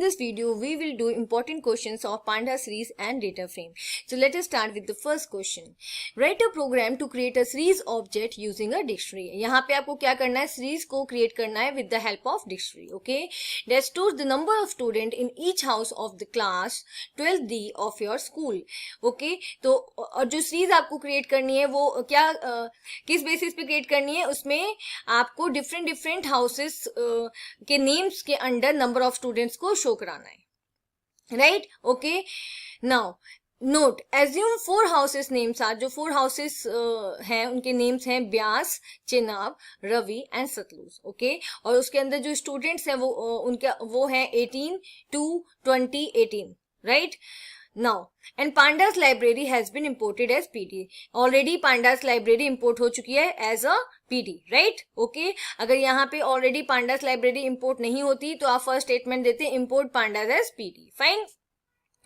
this video, we will do important questions of Panda series and data frame. So let us start with the first question. Write a program to create a series object using a dictionary. यहाँ पे आपको क्या करना है, series को create करना है with the help of dictionary. Okay, that stores the number of student in each house of the class 12D of your school. Okay, तो और जो series आपको create करनी है वो क्या किस बेसिस पे create करनी है, उसमें आपको different houses के names के अंडर नंबर ऑफ स्टूडेंट्स को शो कराना है, right. Okay, now note, assume 4 houses names are, जो 4 हाउसेस हैं उनके नेम्स हैं ब्यास, चेनाब, रवि एंड सतलुज. ओके, और उसके अंदर जो स्टूडेंट्स हैं वो उनका वो है 18, 2, 20, 18, right. Now, and Pandas library has been imported as PD. Already Pandas library import हो चुकी है as a PD, right? Okay. अगर यहाँ पे already Pandas library import नहीं होती तो आप first statement देते import Pandas as PD. Fine.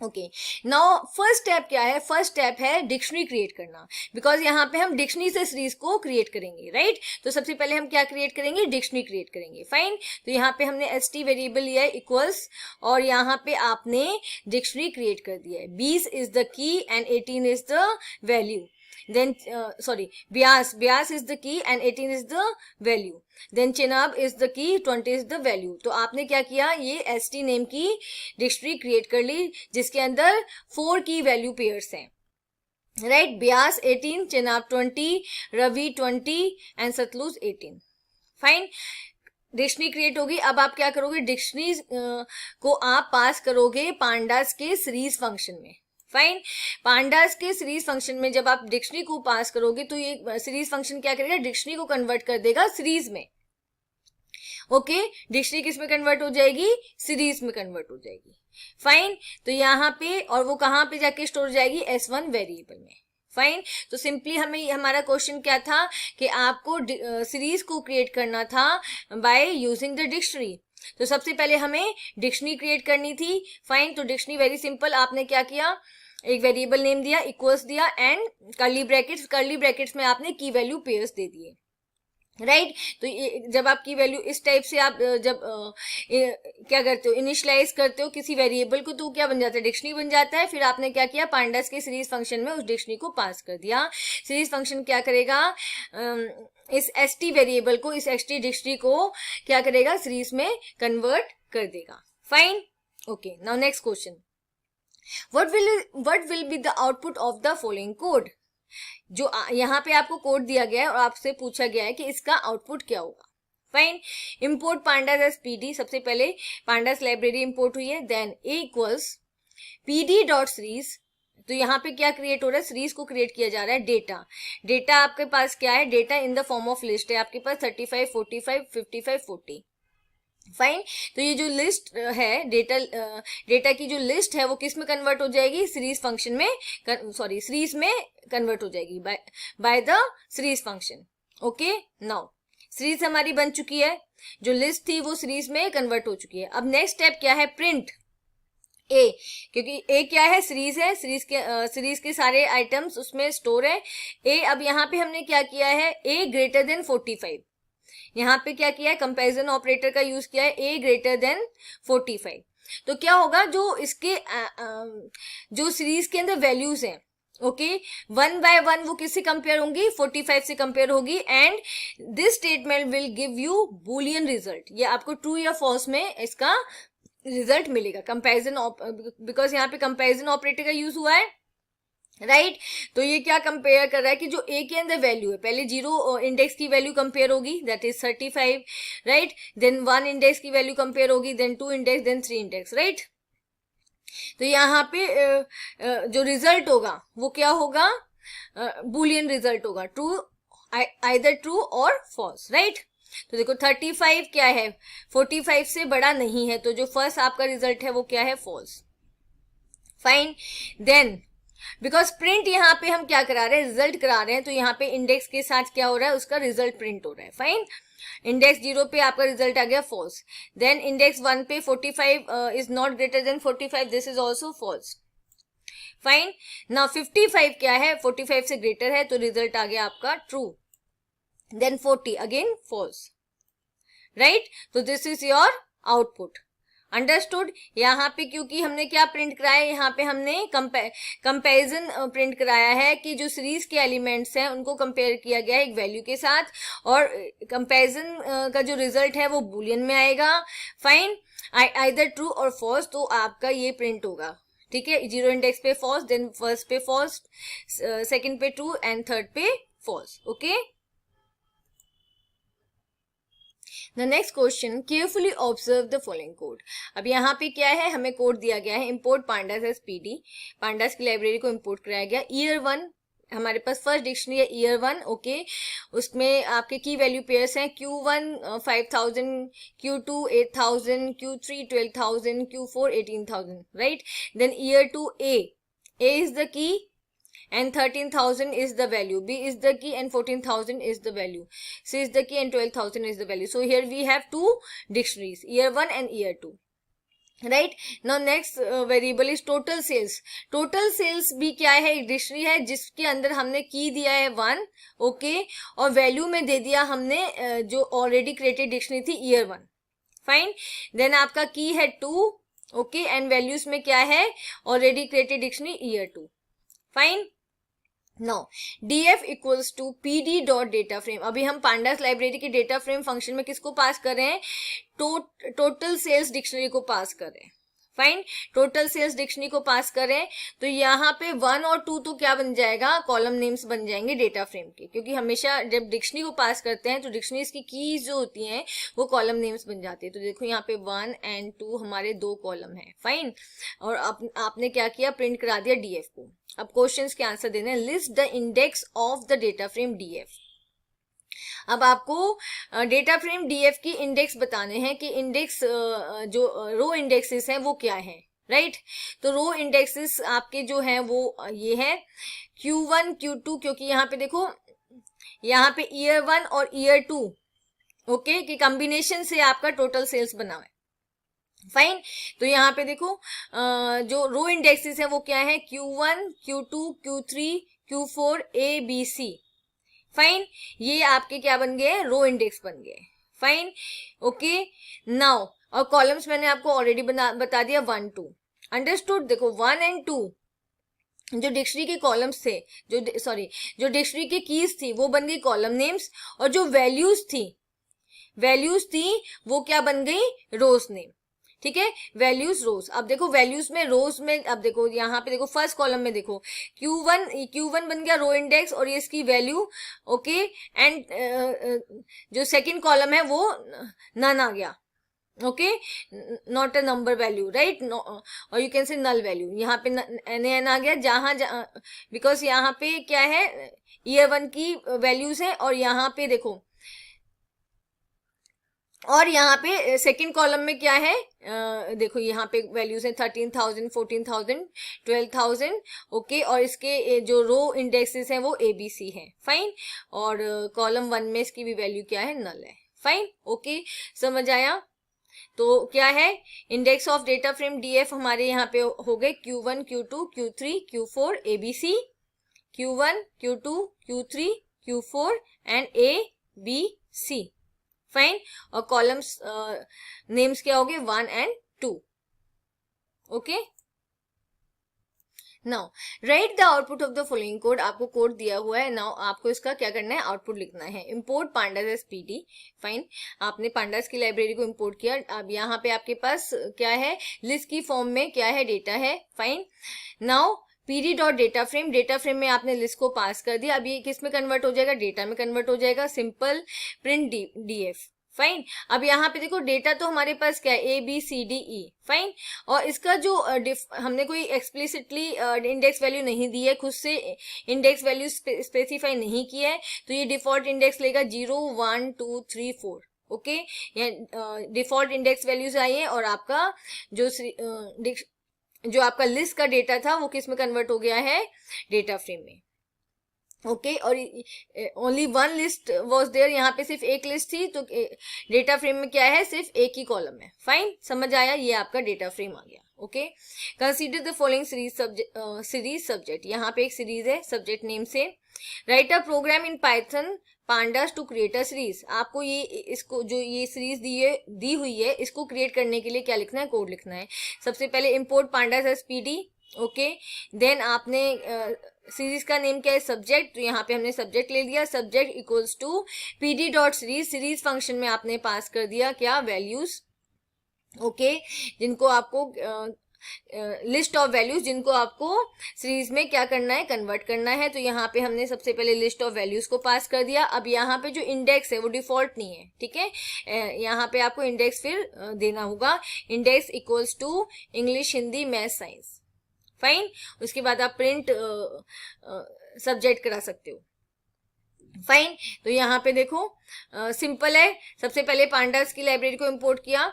Okay, now first step क्या है, फर्स्ट स्टेप है डिक्शनरी क्रिएट करना, बिकॉज यहाँ पे हम डिक्शनरी से सीरीज को क्रिएट करेंगे, राइट. तो सबसे पहले हम क्या क्रिएट करेंगे, डिक्शनरी क्रिएट करेंगे. फाइन, तो यहाँ पे हमने st वेरिएबल लिया है इक्वल्स, और यहाँ पे आपने डिक्शनरी क्रिएट कर दिया है. 20 is the key and 18 is the value. Then Bias is the key and 18 is the value. Then Chenab is the key, 20 is the value. तो आपने क्या किया, ये st नेम की डिक्शनरी क्रिएट कर ली जिसके अंदर 4 की वैल्यू पेयर्स हैं, right. Beas 18, Chenab 20, Ravi 20 and Sutlej 18. Fine, dictionary create होगी. अब आप क्या करोगे, डिक्शनरी को आप पास करोगे पांडास के सीरीज फंक्शन में. फाइन, पांडास के सीरीज फंक्शन में जब आप डिक्शनरी को पास करोगे तो ये सीरीज फंक्शन क्या करेगा, डिक्शनरी को कन्वर्ट कर देगा सीरीज में. ओके, डिक्शनरी किस में कन्वर्ट हो जाएगी, सीरीज में कन्वर्ट हो जाएगी. फाइन, तो यहाँ पे, और वो कहाँ पे जाके स्टोर हो जाएगी, S1 वेरिएबल में. फाइन, तो सिंपली हमें हमारा क्वेश्चन क्या था कि आपको सीरीज को क्रिएट करना था बाय यूजिंग द डिक्शनरी. तो सबसे पहले हमें डिक्शनरी क्रिएट करनी थी. फाइन, तो डिक्शनरी वेरी सिंपल, आपने क्या किया, एक वेरिएबल नेम दिया, इक्वल्स दिया एंड कर्ली ब्रैकेट्स में आपने की वैल्यू पेयर्स दे दिए, राइट. तो ये जब आप की वैल्यू इस टाइप से आप जब क्या करते हो, इनिशियलाइज करते हो किसी वेरिएबल को, तो क्या बन जाता है, डिक्शनरी बन जाता है. फिर आपने क्या किया, पांडास के सीरीज फंक्शन में उस डिक्शनरी को पास कर दिया. सीरीज फंक्शन क्या करेगा, इस st वेरिएबल को, इस st डिक्शनरी को क्या करेगा, सीरीज में कन्वर्ट कर देगा. Fine, okay. Now next question, what will be the output of the following code. जो यहाँ पे आपको कोड दिया गया है और आपसे पूछा गया है कि इसका आउटपुट क्या होगा. Fine, import pandas as PD. सबसे पहले पांडास लाइब्रेरी इंपोर्ट हुई है. Then a equals pd dot series. तो यहाँ पे क्या क्रिएट हो रहा है, सीरीज को क्रिएट किया जा रहा है. डेटा आपके पास क्या है, data in the form of list है आपके पास 35, 45, 55, 40. फाइन, तो ये जो लिस्ट है, डेटा की जो लिस्ट है वो किस में कन्वर्ट हो जाएगी, सीरीज फंक्शन में, सीरीज में कन्वर्ट हो जाएगी by the series function. Okay, now series हमारी बन चुकी है, जो लिस्ट थी वो सीरीज में कन्वर्ट हो चुकी है. अब नेक्स्ट स्टेप क्या है, प्रिंट ए, क्योंकि ए क्या है, सीरीज है, सीरीज के सारे आइटम्स उसमें स्टोर है. ए, अब यहाँ पे हमने क्या किया है, ए ग्रेटर देन 45. यहाँ पे क्या किया है, कंपैरिजन ऑपरेटर का यूज किया है, a ग्रेटर देन 45. तो क्या होगा, जो इसके जो सीरीज के अंदर वैल्यूज हैं, ओके, 1 by 1 वो किससे कंपेयर होंगी, 45 से कंपेयर होगी. And this statement will give you Boolean result. ये आपको ट्रू या फॉल्स में इसका रिजल्ट मिलेगा, कंपैरिजन, बिकॉज यहाँ पे कंपैरिजन ऑपरेटर का यूज हुआ है, राइट. तो ये क्या कंपेयर कर रहा है कि जो a के अंदर वैल्यू है, पहले 0 इंडेक्स की वैल्यू कंपेयर होगी, that is 35, right. Then 1 index की वैल्यू कंपेयर होगी, then 2 index, then 3 index, right. तो यहाँ पे जो रिजल्ट होगा वो क्या होगा, बूलियन रिजल्ट होगा, ट्रू, आइदर ट्रू और फॉल्स, राइट. तो देखो 35 क्या है, 45 से बड़ा नहीं है, तो जो फर्स्ट आपका रिजल्ट है वो क्या है, false. Fine, then because print यहाँ पे हम क्या करा रहे हैं, रिजल्ट करा रहे हैं, तो यहाँ पे इंडेक्स के साथ क्या हो रहा है, उसका रिजल्ट प्रिंट हो रहा है. फाइन, इंडेक्स 0 पे आपका रिजल्ट आ गया फॉल्स. देन इंडेक्स 1 पे 45 is not greater than 45, this is also false. Fine, now 55 क्या है, 45 से ग्रेटर है, तो रिजल्ट आ गया आपका true. Then 40 again false, right. तो this is your output. Understood. यहाँ पे क्योंकि हमने क्या प्रिंट कराया, यहाँ पे हमने कंपैरिजन प्रिंट कराया है कि जो सीरीज के एलिमेंट्स हैं उनको कंपेयर किया गया है एक वैल्यू के साथ, और कंपैरिजन का जो रिजल्ट है वो बूलियन में आएगा। फाइन, आइदर ट्रू और फॉल्स, तो आपका ये प्रिंट होगा। ठीक है, जीरो इंडेक्स पे फॉल्स, देन फर्स्ट पे फॉल्स, सेकंड पे ट्रू एंड थर्ड पे false. Okay, the next question, carefully observe the following code. अब यहाँ पे क्या है, हमें कोड दिया गया है, import pandas as PD, pandas की लाइब्रेरी को इम्पोर्ट कराया गया। ईयर 1 हमारे पास फर्स्ट डिक्शनरी है, ईयर 1। ओके, उसमें आपके की वैल्यू पेयर्स हैं Q1 5000, Q2 8000, Q3 12,000, Q4 18,000, right. Then year 2 A is the key and 13,000 is the value, B is the key and 14,000 is the value, C is the key and 12,000 is the value. So here we have two dictionaries, year 1 and year 2, right. Now next variable is total sales. Total sales भी क्या है, एक dictionary है जिसके अंदर हमने की दिया है 1, ओके, और वैल्यू में दे दिया हमने जो ऑलरेडी क्रिएटेड डिक्शनरी थी ईयर 1, फाइन। देन आपका की है 2, ओके, एंड वैल्यूज में क्या है, already created dictionary year 2, fine. Now df equals to pd dot data frame. अभी हम पांडास लाइब्रेरी के डेटा फ्रेम फंक्शन में किसको पास कर रहे हैं, टोटल सेल्स डिक्शनरी को पास कर रहे हैं। फाइन, टोटल सेल्स डिक्शनरी को पास करें तो यहाँ पे 1 और 2 तो क्या बन जाएगा, कॉलम नेम्स बन जाएंगे डेटा फ्रेम के, क्योंकि हमेशा जब डिक्शनरी को पास करते हैं तो डिक्शनरीज की कीज जो होती हैं वो कॉलम नेम्स बन जाती है। तो देखो यहाँ पे 1 एंड 2 हमारे 2 कॉलम है, फाइन, और आपने क्या किया, प्रिंट करा दिया डीएफ को। अब क्वेश्चंस के आंसर देने, list the index of the data frame DF. अब आपको डेटा फ्रेम डीएफ की इंडेक्स बताने हैं कि इंडेक्स जो रो इंडेक्सेस हैं वो क्या है, राइट। तो रो इंडेक्सेस आपके जो हैं वो ये है Q1 Q2, क्योंकि यहाँ पे देखो, यहाँ पे ईयर 1 और ईयर 2 ओके कि कॉम्बिनेशन से आपका टोटल सेल्स बना है, फाइन। तो यहाँ पे देखो जो रो इंडेक्सेस है वो क्या है, Q1 Q2 Q3 Q4 ABC, fine. ये आपके क्या बन गए, रो इंडेक्स बन गए, फाइन, ओके। नाउ और कॉलम्स मैंने आपको ऑलरेडी बता दिया 1 2, अंडरस्टूड। देखो 1 एंड 2 जो डिक्शनरी के कॉलम्स थे, जो डिक्शनरी के कीज थी वो बन गई कॉलम नेम्स, और जो वैल्यूज थी वो क्या बन गई, रोज नेम, ठीक है, वैल्यूज रोज। अब देखो वैल्यूज में रोज में, अब देखो यहाँ पे देखो फर्स्ट कॉलम में देखो Q1 बन गया रो इंडेक्स और ये इसकी वैल्यू, ओके, एंड जो सेकंड कॉलम है वो नन आ गया, okay, not a number value, right, और you can say null value. यहाँ पे एन आ गया, जहां बिकॉज यहाँ पे क्या है, ईयर 1 की वैल्यूज है, और यहाँ पे देखो, और यहाँ पे सेकंड कॉलम में क्या है, देखो यहाँ पे वैल्यूज है 13,000 14,000 12,000, ओके, और इसके जो रो इंडेक्सेस हैं वो ABC है, फाइन, और कॉलम 1 में इसकी भी वैल्यू क्या है, नल है, फाइन, ओके, समझ आया। तो क्या है, index of data frame DF हमारे यहाँ पे हो गए Q1 Q2 Q3 Q4 ABC, Q1 Q2 Q3 Q4 and ABC, fine, और कॉलम्स नेम्स क्या हो गए, 1 and 2, okay. Now write the output of the following code. आपको कोड दिया हुआ है, नाउ आपको इसका क्या करना है, आउटपुट लिखना है। Import pandas as PD, fine, आपने पांडास की लाइब्रेरी को इंपोर्ट किया। अब यहाँ पे आपके पास क्या है, लिस्ट की फॉर्म में क्या है, डेटा है, fine. Now pd dot data frame में आपने लिस्ट को पास कर दिया। अब ये किस में कन्वर्ट हो जाएगा, डेटा में कन्वर्ट हो जाएगा, सिंपल प्रिंट डीएफ, फाइन। अब यहाँ पे देखो डेटा तो हमारे पास क्या है, ABCDE, फाइन, और इसका जो हमने कोई एक्सप्लिसिटली इंडेक्स वैल्यू नहीं दी है, खुद से इंडेक्स वैल्यू स्पेसिफाई नहीं किया है, तो ये डिफॉल्ट इंडेक्स लेगा 0 1 2 3 4, ओके, डिफॉल्ट इंडेक्स वैल्यूज आई है, और आपका जो आपका लिस्ट का डेटा था वो किस में कन्वर्ट हो गया है, डेटा फ्रेम में, ओके, और ओनली 1 लिस्ट वॉज देयर, यहाँ पे सिर्फ एक लिस्ट थी, तो डेटा फ्रेम में क्या है, सिर्फ एक ही कॉलम है, फाइन, समझ आया, ये आपका डेटा फ्रेम आ गया, okay. Consider the following series subject, यहाँ पे एक सीरीज है सब्जेक्ट नेम से। Write a program in pandas to create a series. आपको ये इसको जो ये सीरीज दी हुई है इसको क्रिएट करने के लिए क्या लिखना है, कोड लिखना है. सबसे पहले import pandas as pd. Okay, then आपने सीरीज का नेम क्या है, सब्जेक्ट. तो यहाँ पे हमने सब्जेक्ट ले लिया. Subject equals to PD dot series. Series function में आपने पास कर दिया क्या, वैल्यूज. ओके, जिनको आपको लिस्ट ऑफ वैल्यूज जिनको आपको सीरीज में क्या करना है, कन्वर्ट करना है. तो यहाँ पे हमने सबसे पहले लिस्ट ऑफ वैल्यूज को पास कर दिया. अब यहाँ पे जो इंडेक्स है वो डिफॉल्ट नहीं है, ठीक है. यहाँ पे आपको इंडेक्स फिर देना होगा. Index equals to English, Hindi, math, science. Fine. उसके बाद आप प्रिंट सब्जेक्ट करा सकते हो. फाइन. तो यहाँ पे देखो सिंपल है. सबसे पहले पांडास की लाइब्रेरी को इंपोर्ट किया.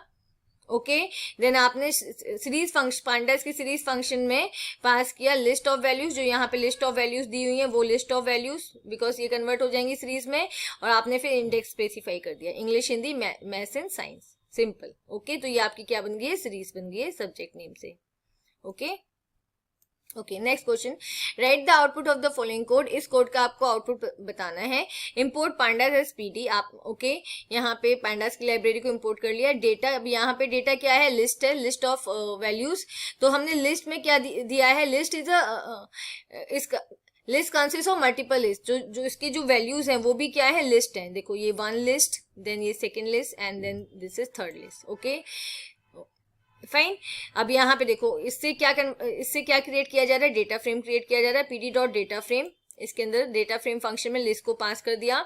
ओके, देन आपने सीरीज फंक्शन, पांडास की सीरीज फंक्शन में पास किया लिस्ट ऑफ वैल्यूज. जो यहाँ पे लिस्ट ऑफ वैल्यूज दी हुई है वो लिस्ट ऑफ वैल्यूज, बिकॉज ये कन्वर्ट हो जाएंगी सीरीज में. और आपने फिर इंडेक्स स्पेसिफाई कर दिया, English, Hindi, maths and science. Simple. Okay, तो ये आपकी क्या बन गई है, सीरीज बन गई है सब्जेक्ट नेम से. Okay. Okay, next question. Write the output of the following code. इस कोड का आपको आउटपुट बताना है. Import pandas as PD. आप ओके, यहाँ पे पांडास की लाइब्रेरी को इंपोर्ट कर लिया. डेटा, अब यहाँ पे डेटा क्या है, लिस्ट है, लिस्ट ऑफ वैल्यूज. तो हमने लिस्ट में क्या दिया है, लिस्ट इज इसका list consist of multiple list. जो इसकी जो वैल्यूज हैं वो भी क्या है, लिस्ट है. देखो ये वन लिस्ट, देन ये second list and then this is third list. Okay, fine. अब यहाँ पे देखो इससे क्या क्रिएट किया जा रहा है, डेटा फ्रेम क्रिएट किया जा रहा है. पीडी डॉट डेटा फ्रेम, इसके अंदर डेटा फ्रेम फंक्शन में लिस्ट को पास कर दिया,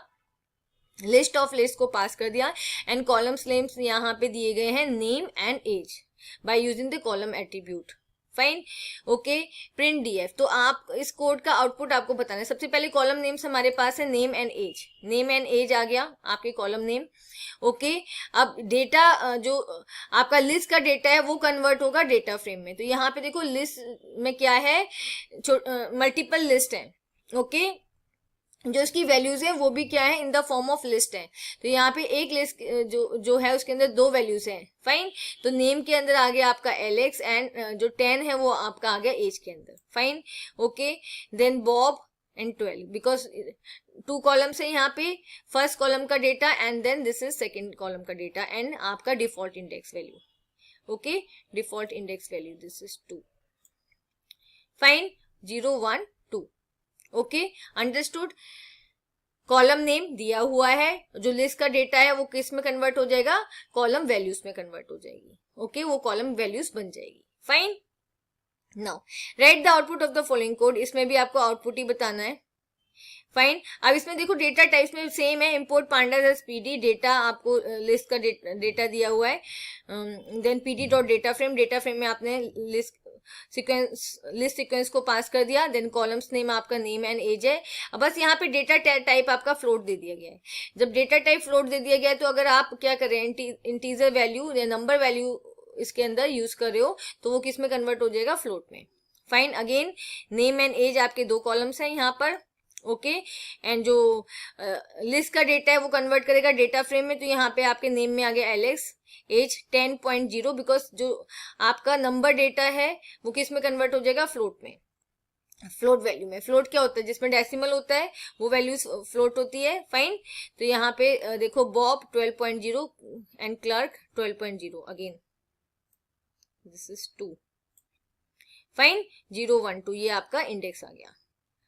लिस्ट ऑफ लिस्ट को पास कर दिया. एंड कॉलम्स नेम्स यहाँ पे दिए गए हैं name and age by using the column attribute. Fine. Okay, print DF. तो आप इस कोड का आउटपुट आपको बताना है. सबसे पहले कॉलम नेम्स हमारे पास है name and age. Name and age आ गया आपके कॉलम नेम. ओके, अब डेटा जो आपका लिस्ट का डेटा है वो कन्वर्ट होगा डेटा फ्रेम में. तो यहाँ पे देखो लिस्ट में क्या है, मल्टीपल लिस्ट है. ओके, जो इसकी वैल्यूज है वो भी क्या है, in the form of list है. तो यहाँ पे एक लिस्ट जो है उसके अंदर दो वैल्यूज हैं. फाइन. तो नेम के अंदर आ गया आपका एलेक्स एंड जो 10 है वो आपका आ गया एज के अंदर. Fine. Okay, then Bob and 12, because 2 columns है यहाँ पे. फर्स्ट कॉलम का data and then this is second column का डेटा एंड आपका default index value. Okay, default index value this is 2. Fine. 0 1 2. Okay, understood. Column name दिया हुआ है, जो लिस्ट का डेटा है वो किस में कन्वर्ट हो जाएगा, कॉलम वैल्यूज में कन्वर्ट हो जाएगी. ओके, वो कॉलम वैल्यूज बन जाएगी. Fine. Now write the output of the following code. इसमें भी आपको आउटपुट ही बताना है. फाइन. अब इसमें देखो डेटा टाइप्स में सेम है. Import pandas as PD. Data आपको लिस्ट का डेटा दिया हुआ है. Then PD dot data frame. Data frame में आपने लिस्ट सीक्वेंस को पास कर दिया. देन कॉलम्स नेम आपका नेम एंड एज है. अब बस यहाँ पे डेटा टाइप आपका फ्लोट दे दिया गया है. जब डेटा टाइप फ्लोट दे दिया गया है तो अगर आप क्या कर रहे हैं, इंटीजर वैल्यू या नंबर वैल्यू इसके अंदर यूज कर रहे हो तो वो किस में कन्वर्ट हो जाएगा, फ्लोट में. Fine. Again name and age आपके 2 कॉलम्स हैं यहाँ पर. ओके, एंड जो लिस्ट का डेटा है वो कन्वर्ट करेगा डेटा फ्रेम में. तो यहाँ पे आपके नेम में आ गया एलेक्स, एज 10.0, बिकॉज जो आपका नंबर डेटा है वो किस में कन्वर्ट हो जाएगा, फ्लोट में, फ्लोट वैल्यू में. फ्लोट क्या होता है, जिसमें डेसिमल होता है वो वैल्यूज फ्लोट होती है. फाइन. तो यहाँ पे देखो Bob 12.0 and clerk 12.0. Again this is 2. Fine. 0 1 2 ये आपका इंडेक्स आ गया.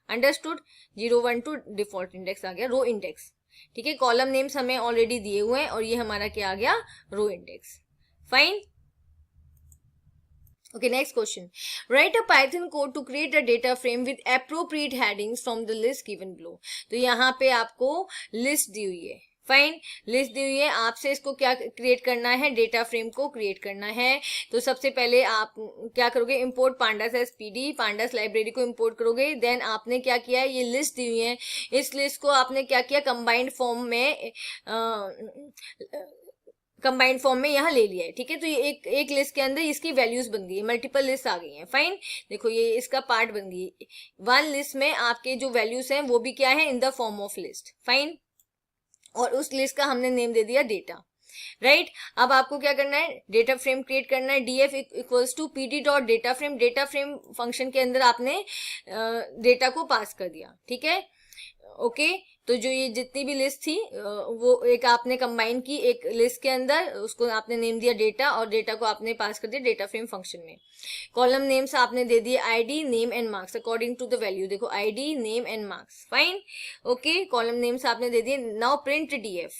अंडरस्टूड. 0 1 2 डिफॉल्ट इंडेक्स आ गया, रो इंडेक्स. ठीक है, कॉलम नेम्स हमें ऑलरेडी दिए हुए हैं और ये हमारा क्या आ गया, row index. Fine. Okay, next question. Write a Python code to create a data frame with appropriate headings from the list given below. तो यहाँ पे आपको लिस्ट दी हुई है. फाइन. लिस्ट दी हुई है, आपसे इसको क्या क्रिएट करना है, डेटा फ्रेम को क्रिएट करना है. तो सबसे पहले आप क्या करोगे, import pandas as PD. Pandas library को इंपोर्ट करोगे. देन आपने क्या किया है, ये लिस्ट दी हुई है, इस लिस्ट को आपने क्या किया, कंबाइंड फॉर्म में यहाँ ले लिया है. ठीक है, तो ये एक लिस्ट के अंदर इसकी वैल्यूज बन गई है, मल्टीपल लिस्ट आ गई हैं. फाइन. देखो ये इसका पार्ट बन गई. वन लिस्ट में आपके जो वैल्यूज हैं वो भी क्या है, in the form of list. Fine. और उस लिस्ट का हमने नेम दे दिया डेटा. राइट. अब आपको क्या करना है, डेटा फ्रेम क्रिएट करना है. df equals to pd dot data frame. Data frame function के अंदर आपने डेटा को पास कर दिया. ठीक है. ओके, तो जो ये जितनी भी लिस्ट थी वो एक आपने कंबाइन की एक लिस्ट के अंदर, उसको आपने नेम दिया डेटा, और डेटा को आपने पास कर दिया डेटा फ्रेम फंक्शन में। कॉलम नेम्स आपने दे दिए ID, name and marks according to the value. देखो ID, name and marks, fine, okay. Column names आपने दे दिए। नाउ प्रिंट डीएफ,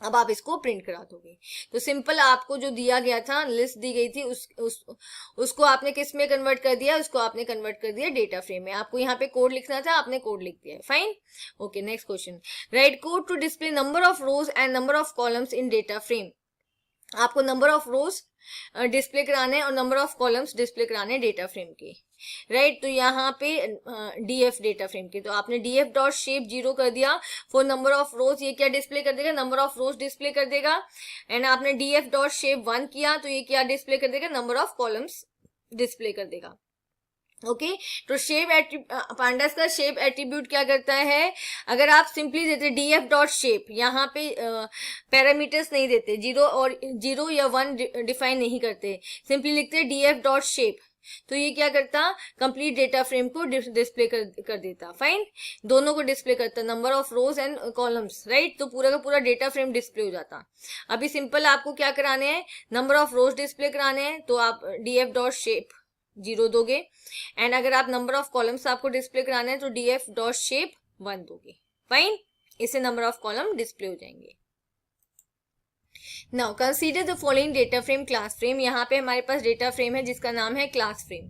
अब आप इसको प्रिंट करा दोगे। तो सिंपल आपको जो दिया गया था, लिस्ट दी गई थी, उसको आपने किस में कन्वर्ट कर दिया, उसको आपने कन्वर्ट कर दिया डेटा फ्रेम में। आपको यहाँ पे कोड लिखना था, आपने कोड लिख दिया है, fine, okay. Next question, write code to display number of rows and number of columns in data frame. आपको नंबर ऑफ रोज डिस्प्ले कराने और नंबर ऑफ कॉलम्स डिस्प्ले कराने डेटा फ्रेम के, राइट। तो यहाँ पे डीएफ डेटा फ्रेम के, तो आपने डीएफ डॉट शेप 0 कर दिया फॉर नंबर ऑफ रोज, ये क्या डिस्प्ले कर देगा, नंबर ऑफ रोज डिस्प्ले कर देगा। एंड आपने डीएफ डॉट शेप 1 किया तो ये क्या डिस्प्ले कर देगा, नंबर ऑफ कॉलम्स डिस्प्ले कर देगा, ओके। तो शेप पांडास का शेप एट्रीब्यूट क्या करता है, अगर आप सिंपली देते डीएफ डॉट शेप, यहाँ पे पैरामीटर्स नहीं देते, 0 या 1 डिफाइन नहीं करते, सिंपली लिखते डीएफ डॉट शेप, तो ये क्या करता, कंप्लीट डेटा फ्रेम को डिस्प्ले कर देता, फाइन, दोनों को डिस्प्ले करता, number of rows and columns, right. तो पूरा का पूरा डेटा फ्रेम डिस्प्ले हो जाता। अभी सिंपल आपको क्या कराने हैं, नंबर ऑफ रोज डिस्प्ले कराने हैं, तो आप डीएफ डॉट शेप 0 दोगे। एंड अगर आप नंबर ऑफ कॉलम्स आपको डिस्प्ले कराने हैं तो डीएफ डॉट शेप 1 दोगे, फाइन, इससे नंबर ऑफ कॉलम डिस्प्ले हो जाएंगे। Now consider the following data frame class frame. यहाँ पे हमारे पास डेटा फ्रेम है जिसका नाम है क्लास फ्रेम,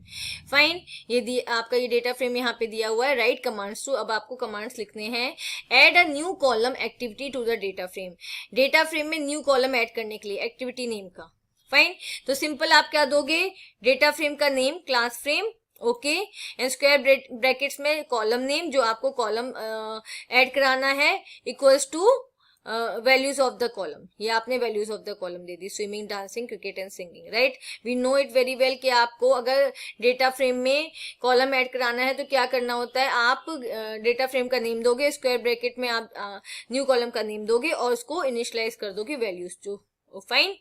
फाइन। ये आपका ये डेटा फ्रेम यहाँ पे दिया हुआ है, राइट कमांड्स टू। अब आपको कमांड्स लिखने हैं, add a new column activity to the data frame. Data frame में न्यू कॉलम ऐड करने के लिए एक्टिविटी नेम का, फाइन। तो सिंपल आप क्या दोगे, डेटा फ्रेम का name class frame, okay, and square brackets में कॉलम नेम जो आपको कॉलम ऐड कराना है, equals to values of the column. ये आपने वैल्यूज ऑफ द कॉलम दे दी, swimming, dancing, cricket and singing, right. We know it very well कि आपको अगर डेटा फ्रेम में कॉलम ऐड कराना है तो क्या करना होता है, आप डेटा फ्रेम का नेम दोगे, स्क्वायर ब्रैकेट में आप न्यू कॉलम का नेम दोगे और उसको इनिशियलाइज कर दोगे वैल्यूज जो, fine.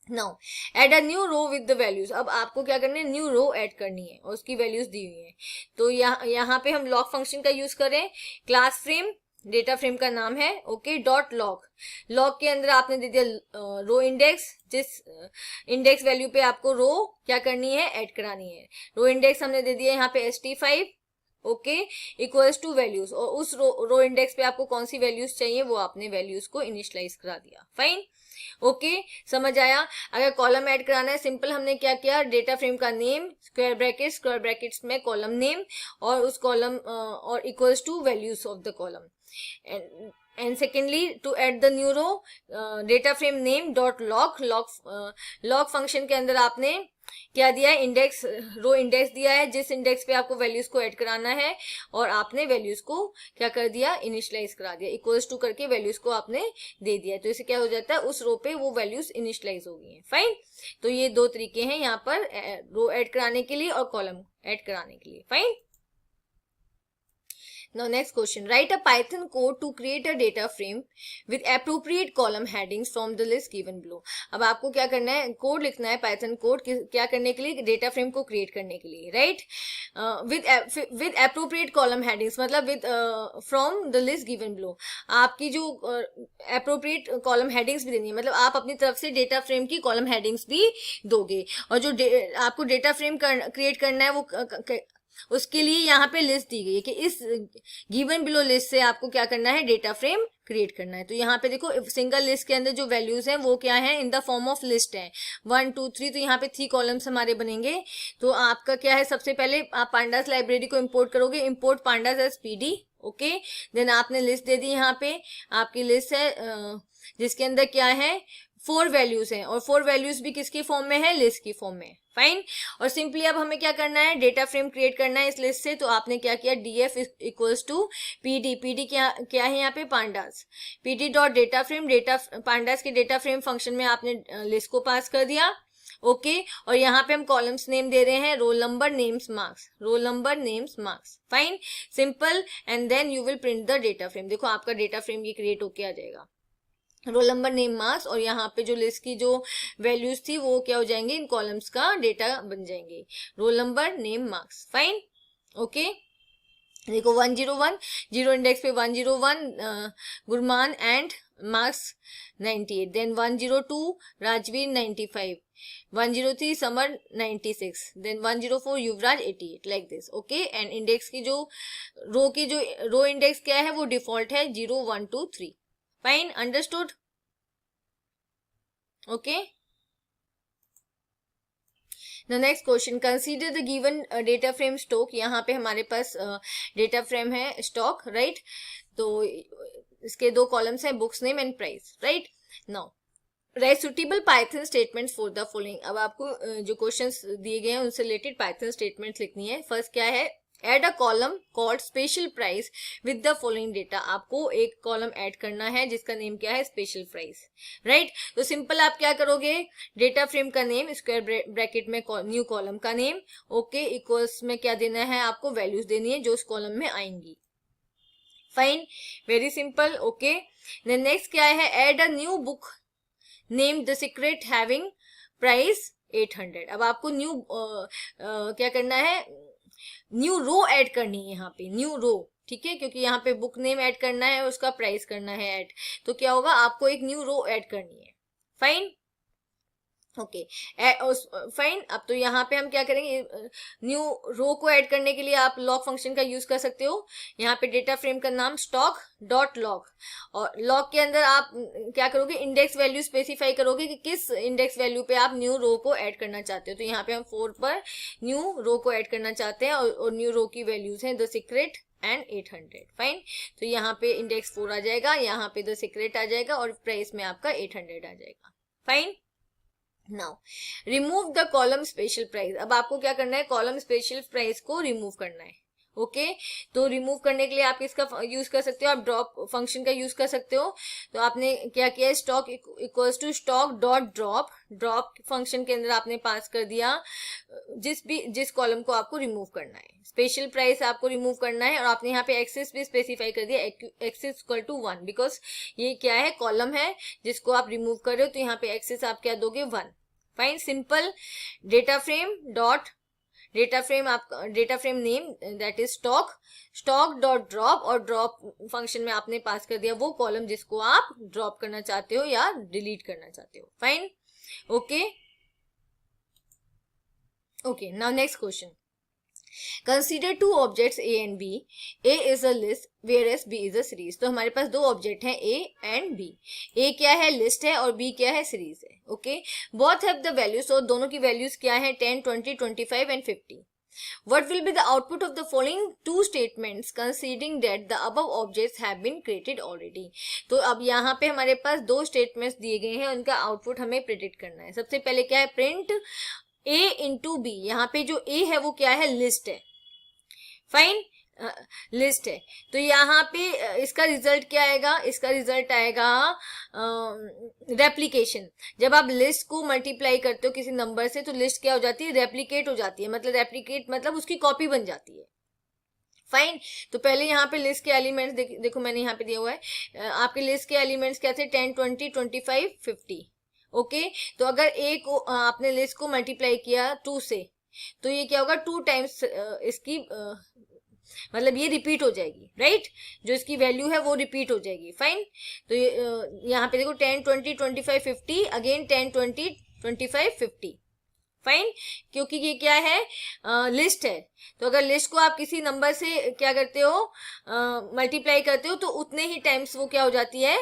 Now add a new row with the values. अब आपको क्या करना है, न्यू रो ऐड करनी है और उसकी वैल्यूज दी हुई है। तो यहाँ पे हम लॉग फंक्शन का यूज करें, क्लास फ्रेम डेटा फ्रेम का नाम है, ओके, डॉट लॉग। लॉग के अंदर आपने दे दिया रो इंडेक्स, जिस इंडेक्स वैल्यू पे आपको रो क्या करनी है, ऐड करानी है। रो इंडेक्स हमने दे दिया यहाँ पे ST5, okay, equals to values, और उस रो इंडेक्स पे आपको कौन सी वैल्यूज चाहिए वो आपने वैल्यूज को इनिशियलाइज करा दिया, फाइन, ओके, समझ आया। अगर कॉलम ऐड कराना है, सिंपल हमने क्या किया, डेटा फ्रेम का नेम स्क्वायर ब्रैकेट्स में कॉलम नेम और उस कॉलम और equals to values of the column. And secondly to add the new row, data frame name dot log function के अंदर आपने क्या दिया है, इंडेक्स, रो इंडेक्स दिया है, जिस इंडेक्स पे आपको वैल्यूज को ऐड कराना है और आपने वैल्यूज को क्या कर दिया, इनिशियलाइज करा दिया, इक्वल्स टू करके वैल्यूज को आपने दे दिया। तो इससे क्या हो जाता है, उस रो पे वो वैल्यूज इनिशियलाइज हो गई हैं, फाइन। तो ये दो तरीके हैं यहाँ पर रो ऐड कराने के लिए और कॉलम ऐड कराने के लिए, fine. Now next question, write a Python code to create a data frame with appropriate column headings from the list given below। अब आपको क्या करना है, कोड लिखना है, Python कोड क्या करने के लिए, डेटा फ्रेम को क्रिएट करने के लिए, right. with appropriate column headings मतलब with from the list given below। आपकी जो appropriate column headings भी देनी है, मतलब आप अपनी तरफ से डेटा फ्रेम की column headings भी दोगे, और जो आपको डेटा फ्रेम क्रिएट करना है वो उसके लिए यहाँ पे लिस्ट दी गई है कि इस गिवन बिलो लिस्ट से आपको क्या करना है, डेटा फ्रेम क्रिएट करना है। तो यहाँ पे देखो सिंगल लिस्ट के अंदर जो वैल्यूज हैं वो क्या है, in the form of list है, 1 2 3। तो यहाँ पे 3 कॉलम्स हमारे बनेंगे। तो आपका क्या है, सबसे पहले आप पांडास लाइब्रेरी को इंपोर्ट करोगे, import pandas as PD, okay. Then आपने लिस्ट दे दी, यहाँ पे आपकी लिस्ट है जिसके अंदर क्या है, 4 वैल्यूज हैं, और 4 वैल्यूज भी किसकी फॉर्म में है, लिस्ट की फॉर्म में, फाइन। और सिंपली अब हमें क्या करना है, डेटा फ्रेम क्रिएट करना है इस लिस्ट से। तो आपने क्या किया, DF इक्वल्स टू PD क्या है यहाँ पे, pandas, PD dot data frame, pandas के डेटा फ्रेम फंक्शन में आपने लिस्ट को पास कर दिया, ओके। और यहाँ पे हम कॉलम्स नेम दे रहे हैं, roll number, names, marks, fine, simple. And then you will print the data frame. देखो आपका डेटा फ्रेम ये क्रिएट होके आ जाएगा, रोल नंबर, नेम, मार्क्स, और यहाँ पे जो लिस्ट की जो वैल्यूज थी वो क्या हो जाएंगे, इन कॉलम्स का डेटा बन जाएंगे, roll number, name, marks, fine, okay. देखो 101, जीरो इंडेक्स पे 101 Gurman and marks 98, then 102 Rajveer 95, 103 Samar 96, then 104 Yuvraj 88, like this. Okay, and index की जो रो इंडेक्स क्या है वो डिफॉल्ट है 0 1 2 3। Fine, understood? Okay, the next question, consider the given data frame stock. यहाँ पे हमारे पास डेटा फ्रेम है स्टॉक, राइट। तो इसके दो कॉलम्स हैं, books name and price, right. Now right suitable Python statements for the following. अब आपको जो क्वेश्चंस दिए गए हैं उनसे रिलेटेड पाइथन स्टेटमेंट्स लिखनी है। फर्स्ट क्या है, add a column called special price with the following data. आपको एक कॉलम ऐड करना है जिसका नेम क्या है, स्पेशल प्राइस, राइट। तो सिंपल आप क्या करोगे, डेटा फ्रेम का नेम स्क्वायर ब्रैकेट में न्यू कॉलम का नेम, ओके, इक्वल्स में क्या देना है आपको, वैल्यूज देनी है जो उस कॉलम में आएंगी। Fine, very simple. Okay, then next क्या है, add a new book name the secret having price 800। अब आपको न्यू क्या करना है, न्यू रो ऐड करनी है यहाँ पे, न्यू रो, ठीक है, क्योंकि यहाँ पे बुक नेम ऐड करना है और उसका प्राइस करना है ऐड। तो क्या होगा, आपको एक न्यू रो ऐड करनी है। Fine, okay, fine. अब तो यहाँ पे हम क्या करेंगे, न्यू रो को ऐड करने के लिए आप लॉग फंक्शन का यूज कर सकते हो। यहाँ पे डेटा फ्रेम का नाम स्टॉक डॉट लॉग, और लॉग के अंदर आप क्या करोगे, इंडेक्स वैल्यू स्पेसिफाई करोगे कि किस इंडेक्स वैल्यू पे आप न्यू रो को ऐड करना चाहते हो। तो यहाँ पे हम 4 पर न्यू रो को ऐड करना चाहते हैं, और न्यू रो की वैल्यूज हैं द सीक्रेट एंड 800। फाइन, तो यहाँ पे इंडेक्स 4 आ जाएगा, यहाँ पे द सीक्रेट आ जाएगा, और प्राइस में आपका 800 आ जाएगा। Fine, now remove the column special price. अब आपको क्या करना है, कॉलम स्पेशल प्राइस को रिमूव करना है। ओके, तो रिमूव करने के लिए आप इसका यूज कर सकते हो, आप ड्रॉप फंक्शन का यूज कर सकते हो। तो आपने क्या किया, stock equals to stock dot drop, drop function के अंदर आपने पास कर दिया जिस कॉलम को आपको रिमूव करना है। स्पेशल प्राइस आपको रिमूव करना है, और आपने यहाँ पे एक्सेस भी स्पेसिफाई कर दिया, एक्सेस इक्वल टू 1, बिकॉज ये क्या है, कॉलम है जिसको आप रिमूव कर रहे हो, तो यहाँ पे एक्सेस आप क्या दोगे, 1। Fine, simple, data frame name that is stock dot drop, और ड्रॉप फंक्शन में आपने पास कर दिया वो कॉलम जिसको आप ड्रॉप करना चाहते हो या डिलीट करना चाहते हो। Fine, okay, okay, now next question, consider 2 objects A and B. A is a list whereas B is a series. तो हमारे पास 2 ऑब्जेक्ट हैं A and B. A क्या है, लिस्ट है, और B क्या है, सीरीज है। Okay, both have the values, और दोनों की वैल्यूज क्या है, 10 20 25 and 50. What will be the output of the following 2 statements considering that the above objects have been created already? तो अब यहाँ पे हमारे पास 2 स्टेटमेंट्स दिए गए हैं, उनका आउटपुट हमें प्रेडिक्ट करना है। सबसे पहले क्या है, प्रिंट A इंटू बी। यहाँ पे जो A है वो क्या है, लिस्ट है। फाइन, लिस्ट है, तो यहाँ पे इसका रिजल्ट क्या आएगा, इसका रिजल्ट आएगा रेप्लीकेशन। जब आप लिस्ट को मल्टीप्लाई करते हो किसी नंबर से, तो लिस्ट क्या हो जाती है, रेप्लीकेट हो जाती है। मतलब रेप्लीकेट मतलब उसकी कॉपी बन जाती है। फाइन, तो पहले यहाँ पे लिस्ट के एलिमेंट्स देखो मैंने यहाँ पे दिया हुआ है, आपके लिस्ट के एलिमेंट्स क्या थे, 10 20 25 50। ओके, तो अगर A को आपने लिस्ट को मल्टीप्लाई किया 2 से, तो ये क्या होगा, 2 टाइम्स इसकी मतलब ये रिपीट हो जाएगी, राइट, जो इसकी वैल्यू है वो रिपीट हो जाएगी। फाइन, तो यहाँ पे देखो 10 20 25 50, अगेन 10 20 25 50। फाइन, क्योंकि ये क्या है, लिस्ट है। तो अगर लिस्ट को आप किसी नंबर से क्या करते हो, मल्टीप्लाई करते हो, तो उतने ही टाइम्स वो क्या हो जाती है,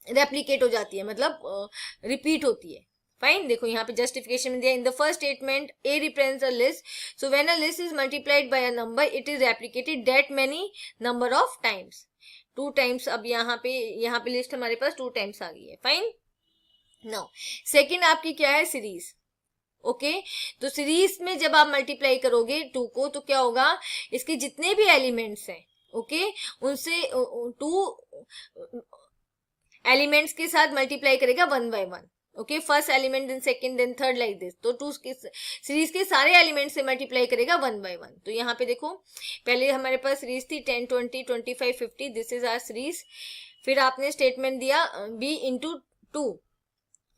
रेप्लीकेट हो जाती है, मतलब रिपीट होती है। फाइन, देखो यहाँ पे जस्टिफिकेशन में दिया, in the first statement A represents a list, so when a list is multiplied by a number it is replicated that many number of times, 2 times। अब यहाँ पे लिस्ट हमारे पास 2 टाइम्स आ गई है। फाइन, नाउ सेकंड आपकी क्या है, series. Okay, तो सीरीज में जब आप मल्टीप्लाई करोगे 2 को, तो क्या होगा, इसके जितने भी एलिमेंट्स हैं, ओके, उनसे 2 एलिमेंट्स के साथ मल्टीप्लाई करेगा 1 by 1। Okay, first element then second then third, like this. तो 2 के सीरीज के सारे एलिमेंट से मल्टीप्लाई करेगा 1 by 1। तो यहाँ पे देखो, पहले हमारे पास सीरीज थी 10 20 25 50, दिस इज आवर सीरीज। फिर आपने स्टेटमेंट दिया B इंटू 2।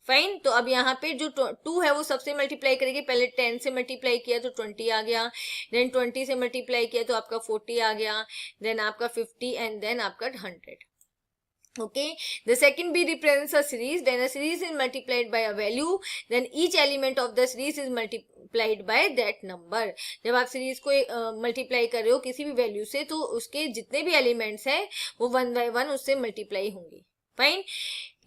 फाइन। तो अब यहाँ पे जो 2 है वो सबसे मल्टीप्लाई करेगी, पहले 10 से मल्टीप्लाई किया तो 20 आ गया, देन 20 से मल्टीप्लाई किया तो आपका 40 आ गया, देन आपका 50 एंड देन आपका 100. Okay, the second B represents a series. When a series is multiplied by a value, then each element of the series is multiplied by that number. जब आप series को multiply कर रहे हो किसी भी वैल्यू से, तो उसके जितने भी एलिमेंट्स हैं वो 1 by 1 उससे मल्टीप्लाई होंगे. फाइन.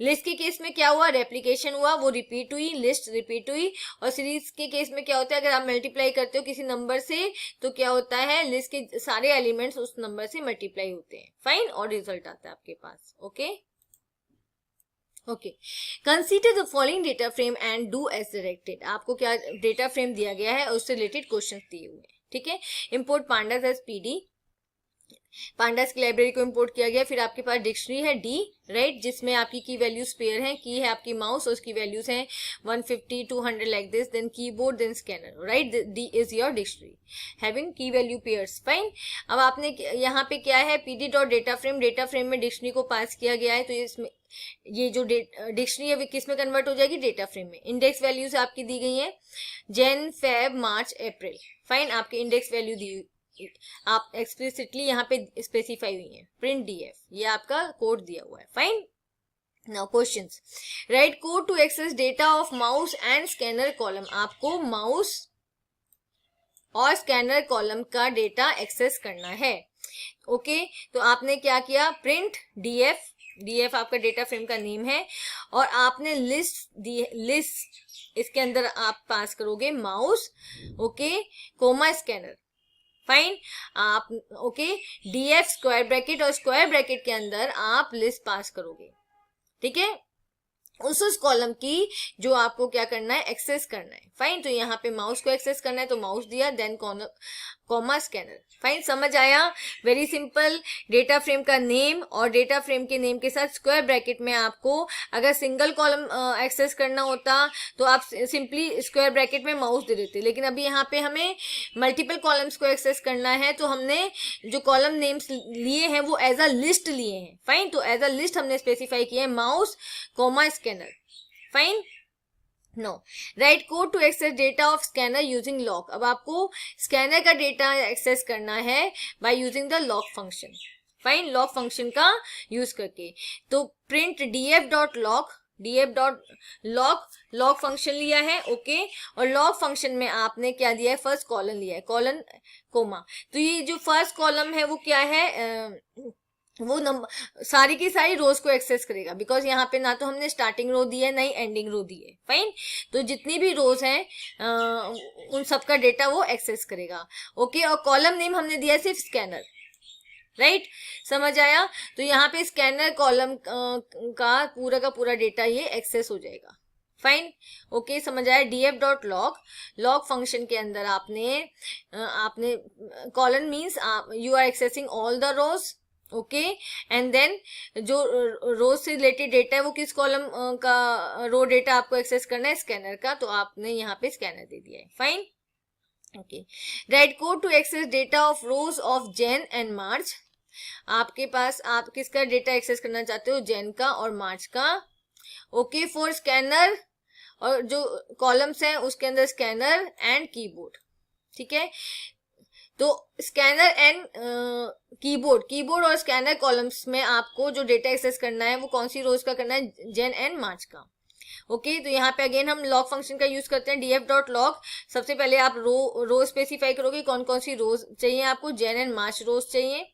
लिस्ट के केस में क्या हुआ, रेप्लिकेशन हुआ, वो रिपीट हुई, लिस्ट रिपीट हुई. और सीरीज के केस में क्या होता है, अगर आप मल्टीप्लाई करते हो किसी नंबर से तो क्या होता है, लिस्ट के सारे एलिमेंट्स उस नंबर से मल्टीप्लाई होते हैं. फाइन. और रिजल्ट आता है आपके पास. Okay okay. Consider the following data frame and do as directed. आपको क्या डेटा फ्रेम दिया गया है और उससे रिलेटेड क्वेश्चन दिए हुए हैं. ठीक है. Import pandas as PD. Pandas की लाइब्रेरी को इंपोर्ट किया गया. फिर आपके पास डिक्शनरी है डी, राइट, जिसमें आपकी की वैल्यूज पेयर हैं. की है आपकी माउस और उसकी वैल्यूज हैं 150 200 like this. Then keyboard, then scanner, right. D is your dictionary having key value pairs. Fine. अब आपने यहाँ पे क्या है, PD dot data frame. Data frame में डिक्शनरी को पास किया गया है, तो इसमें ये जो डिक्शनरी है किस में कन्वर्ट हो जाएगी, डेटा फ्रेम में. इंडेक्स वैल्यूज आपकी दी गई है जैन, फेब, मार्च, अप्रैल. फाइन. आपकी इंडेक्स वैल्यू दी आप एक्सप्लिसिटली यहाँ पे स्पेसिफाई हुई है. प्रिंट डीएफ, ये आपका कोड दिया हुआ है. Fine. Now questions. Write code to access data of mouse and scanner column. आपको माउस और स्कैनर कॉलम का डेटा एक्सेस करना है. ओके. तो आपने क्या किया, प्रिंट डीएफ. डीएफ आपका डेटा फ्रेम का नेम है. और आपने लिस्ट दी, लिस्ट इसके अंदर आप पास करोगे mouse, okay, comma scanner. Fine. आप ओके, डीएफ स्क्वायर ब्रैकेट और स्क्वायर ब्रैकेट के अंदर आप लिस्ट पास करोगे. ठीक है. उस कॉलम की जो आपको क्या करना है, एक्सेस करना है. फाइन. तो यहाँ पे माउस को एक्सेस करना है तो माउस दिया, देन कॉमा स्कैनर. फाइन. समझ आया. Very simple. डेटा फ्रेम का नेम और डेटा फ्रेम के नेम के साथ स्क्वायर ब्रैकेट में आपको अगर सिंगल कॉलम एक्सेस करना होता तो आप सिंपली स्क्वायर ब्रैकेट में माउस दे देते, लेकिन अभी यहाँ पे हमें मल्टीपल कॉलम्स को एक्सेस करना है तो हमने जो कॉलम नेम्स लिए हैं वो एज अ लिस्ट लिए हैं. फाइन. तो एज अ लिस्ट हमने स्पेसिफाई किया है mouse comma scanner. Fine. No. Write code to access data of scanner using loc. अब आपको स्कैनर का डेटा एक्सेस करना है by using the loc function. Fine. Loc function का यूज करके. तो print DF dot loc, DF dot loc, loc function लिया है. ओके. और लॉक फंक्शन में आपने क्या दिया है, फर्स्ट कॉलम लिया है, कॉलन कोमा. तो ये जो फर्स्ट कॉलम है वो क्या है, वो नंबर सारी की सारी रोज को एक्सेस करेगा, बिकॉज यहाँ पे ना तो हमने स्टार्टिंग रो दी है ना ही एंडिंग रो दी है. फाइन. तो जितनी भी रोज हैं उन सबका डेटा वो एक्सेस करेगा. ओके. और कॉलम नेम हमने दिया सिर्फ स्कैनर. राइट. समझ आया. तो यहाँ पे स्कैनर कॉलम का पूरा डेटा ये एक्सेस हो जाएगा. फाइन. ओके. समझ आया. DF dot loc, loc function के अंदर आपने colon means you are accessing all the rows. Okay. And then जो रोज से रिलेटेड डेटा है वो किस कॉलम का रो डेटा आपको एक्सेस करना है, स्कैनर का. तो आपने यहाँ पे स्कैनर दे दिया है. Fine. Okay. Write code to access data of rows of Jan and March. आपके पास आप किसका डेटा एक्सेस करना चाहते हो, जैन का और मार्च का. ओके. फॉर स्कैनर, और जो कॉलम्स हैं उसके अंदर स्कैनर एंड कीबोर्ड. ठीक है. तो स्कैनर एंड कीबोर्ड, कीबोर्ड और स्कैनर कॉलम्स में आपको जो डेटा एक्सेस करना है वो कौन सी रोज का करना है, जैन एंड मार्च का. ओके. तो यहाँ पे अगेन हम लॉक फंक्शन का यूज करते हैं, डीएफ डॉट लॉक. सबसे पहले आप रो स्पेसिफाई करोगे कौन कौन सी रोज चाहिए आपको, जैन एंड मार्च रोज चाहिए.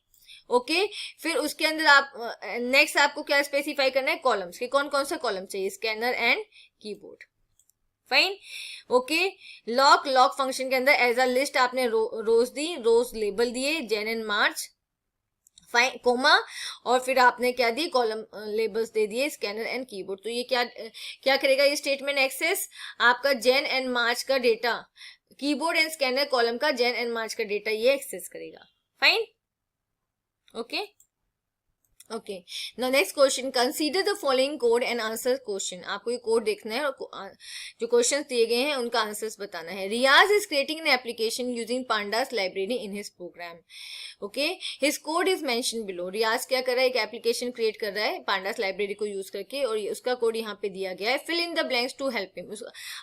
ओके. फिर उसके अंदर आप नेक्स्ट आपको क्या स्पेसिफाई करना है, कॉलम्स के कौन कौन सा कॉलम चाहिए, scanner and keyboard. Fine. Okay. Lock function के अंदर एज अ लिस्ट आपने रोज दी, रोज लेबल दिए, Jan and March. Fine. Comma. और फिर आपने क्या दी, कॉलम लेबल्स दे दिए, स्कैनर एंड कीबोर्ड. तो ये क्या करेगा ये स्टेटमेंट, एक्सेस आपका जैन एंड मार्च का data, keyboard and scanner column का जैन एंड मार्च का डेटा ये एक्सेस करेगा. Fine. Okay. Okay, now next question, consider the following code and answer question. आपको ये कोड देखना है और जो क्वेश्चंस दिए गए हैं उनका आंसर्स बताना है। Riyaz is creating an application using pandas library in his program. Okay, his code is mention below. Riyaz क्या कर रहा है, एक एप्लीकेशन क्रिएट कर रहा है पांडास लाइब्रेरी को यूज करके, और उसका कोड यहाँ पे दिया गया है। Fill in the blanks to help him.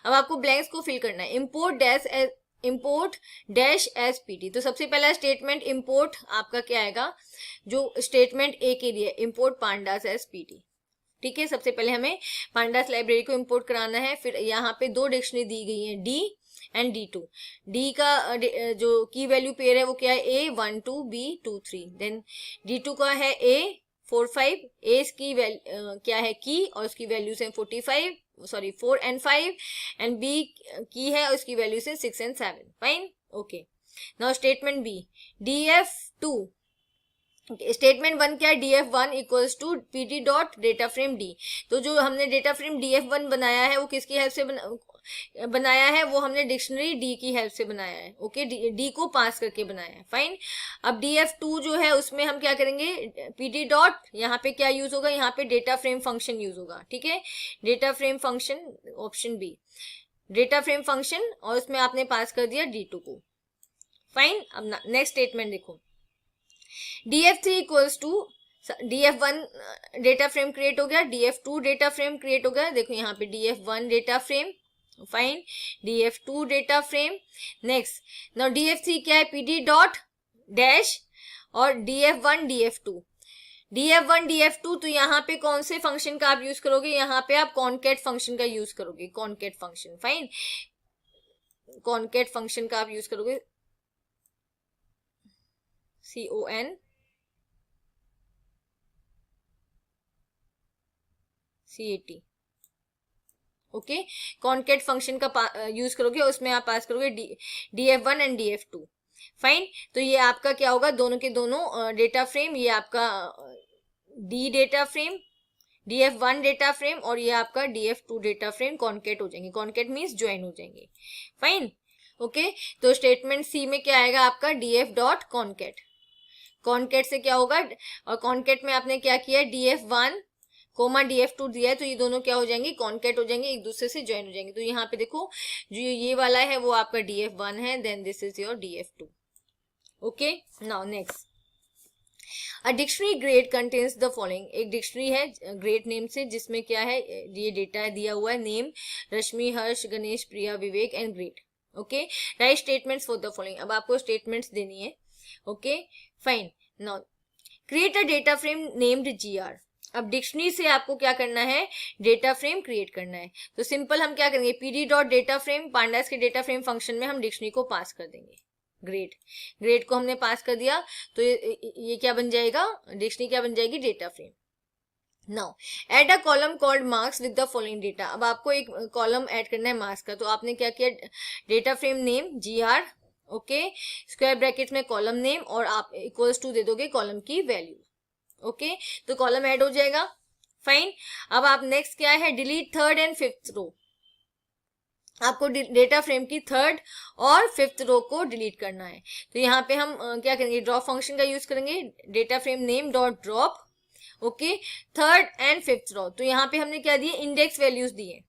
अब आपको ब्लैंक्स को फिल करना है। Import dash S P T. तो सबसे पहला स्टेटमेंट इम्पोर्ट आपका क्या आएगा, जो स्टेटमेंट ए के लिए import pandas S P T. ठीक है, सबसे पहले हमें पांडास लाइब्रेरी को इम्पोर्ट कराना है। फिर यहाँ पे दो डिक्शनरी दी गई है, डी एंड D2। डी का जो की वैल्यू पेयर है वो क्या है, A12 B23। देन D2 का है A45। ए की क्या है की, और उसकी वैल्यूज है 4 and 5, एंड बी की है और उसकी वैल्यूज है 6 and 7। Fine, okay. Now statement B, DF2। Statement 1 क्या है, DF1 equals to PD dot data frame D। तो जो हमने डेटा फ्रेम DF1 बनाया है वो किसकी हेल्प से बनाया है, वो हमने डिक्शनरी D की हेल्प से बनाया है। ओके, D को पास करके बनाया है। फाइन, अब DF2 जो है उसमें हम क्या करेंगे, PD डॉट, यहाँ पे क्या यूज होगा, यहाँ पे डेटा फ्रेम फंक्शन यूज होगा। ठीक है, data frame function, option B data frame function, और उसमें आपने पास कर दिया D2 को। फाइन, अब नेक्स्ट स्टेटमेंट देखो, DF3 equals to DF1 data frame create हो गया, DF2 डेटा फ्रेम क्रिएट हो गया। देखो यहाँ पे DF1 data frame, fine, DF2 data frame. Next, now DF3 क्या है, PD डॉट डैश और DF1 DF2। तो यहाँ पे कौन से फंक्शन का आप यूज करोगे, यहाँ पे आप कॉनकेट फंक्शन का यूज करोगे, कॉनकेट फंक्शन। फाइन, कॉनकेट फंक्शन का आप यूज करोगे, CONCAT। ओके, कॉनकेट फंक्शन का यूज करोगे, उसमें आप पास करोगे DF1 एंड DF2। फाइन, तो ये आपका क्या होगा, दोनों के दोनों डेटा फ्रेम, ये आपका D data frame, DF1 data frame, और ये आपका DF2 डेटा फ्रेम कॉनकेट हो जाएंगे। कॉनकेट मीन्स ज्वाइन हो जाएंगे। फाइन, ओके, तो स्टेटमेंट सी में क्या आएगा आपका, DF डॉट कॉनकेट। कॉनकेट से क्या होगा, और कॉनकेट में आपने क्या किया, DF1 कोमा DF2 दिया है, तो ये दोनों क्या हो जाएंगे, कॉनकेट हो जाएंगे, एक दूसरे से ज्वाइन हो जाएंगे। तो यहाँ पे देखो जो ये वाला है वो आपका DF1 है, then this is your DF2। Okay, now next, a dictionary grade contains the following. एक डिक्शनरी है ग्रेड नेम से, जिसमें क्या है, ये डेटा दिया हुआ है, name Rashmi, Harsh, Ganesh, Priya, Vivek and grade. Okay, write statements for the following. अब आपको स्टेटमेंट्स देनी है। Okay, fine, now create a data frame named GR। अब डिक्शनरी से आपको क्या करना है, डेटा फ्रेम क्रिएट करना है। तो सिंपल हम क्या करेंगे, PD dot data frame, pandas के डेटा फ्रेम फंक्शन में हम डिक्शनरी को पास कर देंगे। ग्रेड को हमने पास कर दिया, तो ये क्या बन जाएगा, डिक्शनरी क्या बन जाएगी, data frame. Now add a column called marks with the following data. अब आपको एक कॉलम ऐड करना है मार्क्स का, तो आपने क्या किया, data frame name GR, okay, square bracket में कॉलम नेम, और आप इक्वल्स टू दे दोगे कॉलम की वैल्यू। ओके, तो कॉलम ऐड हो जाएगा। फाइन, अब आप नेक्स्ट क्या है, delete third and fifth row. आपको डेटा फ्रेम की थर्ड और फिफ्थ रो को डिलीट करना है। तो यहाँ पे हम क्या करेंगे, ड्रॉप फंक्शन का यूज करेंगे, data frame name dot drop, okay, third and fifth row. तो यहाँ पे हमने क्या दिए, इंडेक्स वैल्यूज दिए।